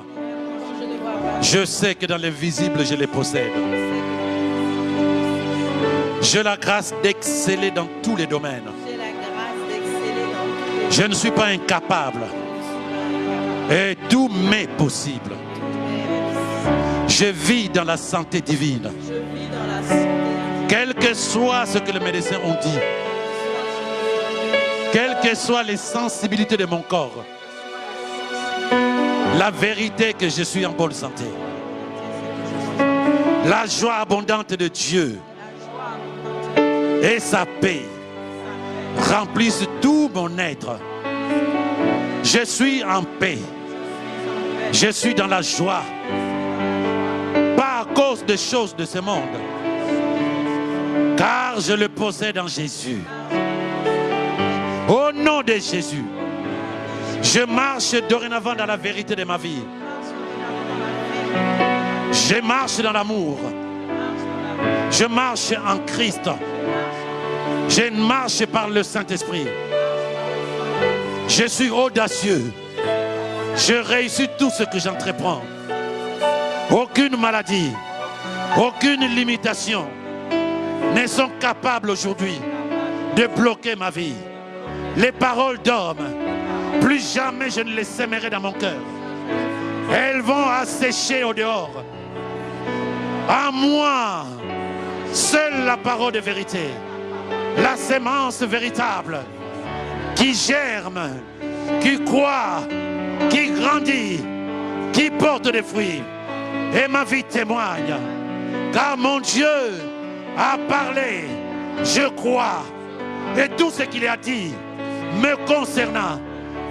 je sais que dans l'invisible, je les possède. J'ai la grâce d'exceller dans tous les domaines. Je ne suis pas incapable. Et tout m'est possible. Je vis dans la santé divine. Quel que soit ce que les médecins ont dit, quelles que soient les sensibilités de mon corps, la vérité que je suis en bonne santé, la joie abondante de Dieu et sa paix remplissent tout mon être. Je suis en paix. Je suis dans la joie. Pas à cause des choses de ce monde, car je le possède en Jésus. Au nom de Jésus, je marche dorénavant dans la vérité de ma vie. Je marche dans l'amour. Je marche en Christ. Je marche par le Saint-Esprit. Je suis audacieux. Je réussis tout ce que j'entreprends. Aucune maladie, aucune limitation ne sont capables aujourd'hui de bloquer ma vie. Les paroles d'hommes, plus jamais je ne les sèmerai dans mon cœur. Elles vont assécher au dehors. À moi, seule la parole de vérité, la sémence véritable, qui germe, qui croît, qui grandit, qui porte des fruits. Et ma vie témoigne, car mon Dieu a parlé, je crois, et tout ce qu'il a dit me concernant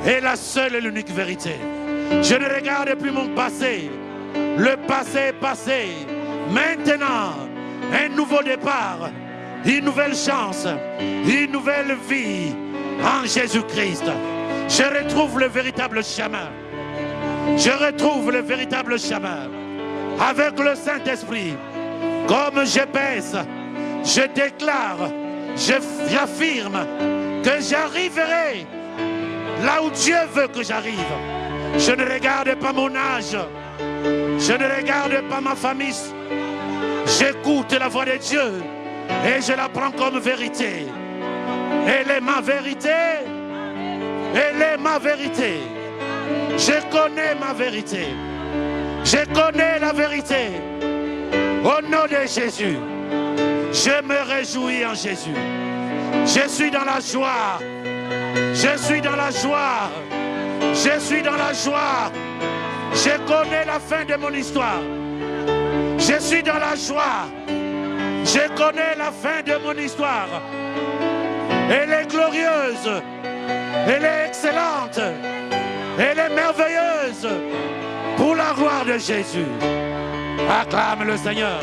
est la seule et l'unique vérité. Je ne regarde plus mon passé, le passé est passé. Maintenant, un nouveau départ, une nouvelle chance, une nouvelle vie en Jésus-Christ. Je retrouve le véritable chemin. Je retrouve le véritable chemin. Avec le Saint-Esprit, comme je pèse, je déclare, j'affirme que j'arriverai là où Dieu veut que j'arrive. Je ne regarde pas mon âge, Je ne regarde pas ma famille. J'écoute la voix de Dieu et je la prends comme vérité. Elle est ma vérité. Elle est ma vérité. Je connais ma vérité. Je connais la vérité. Au nom de Jésus, je me réjouis en Jésus. Je suis dans la joie. Je suis dans la joie. Je suis dans la joie. Je connais la fin de mon histoire. Je suis dans la joie. Je connais la fin de mon histoire. Elle est glorieuse. Elle est excellente. Elle est merveilleuse. Pour la gloire de Jésus. Acclame le Seigneur.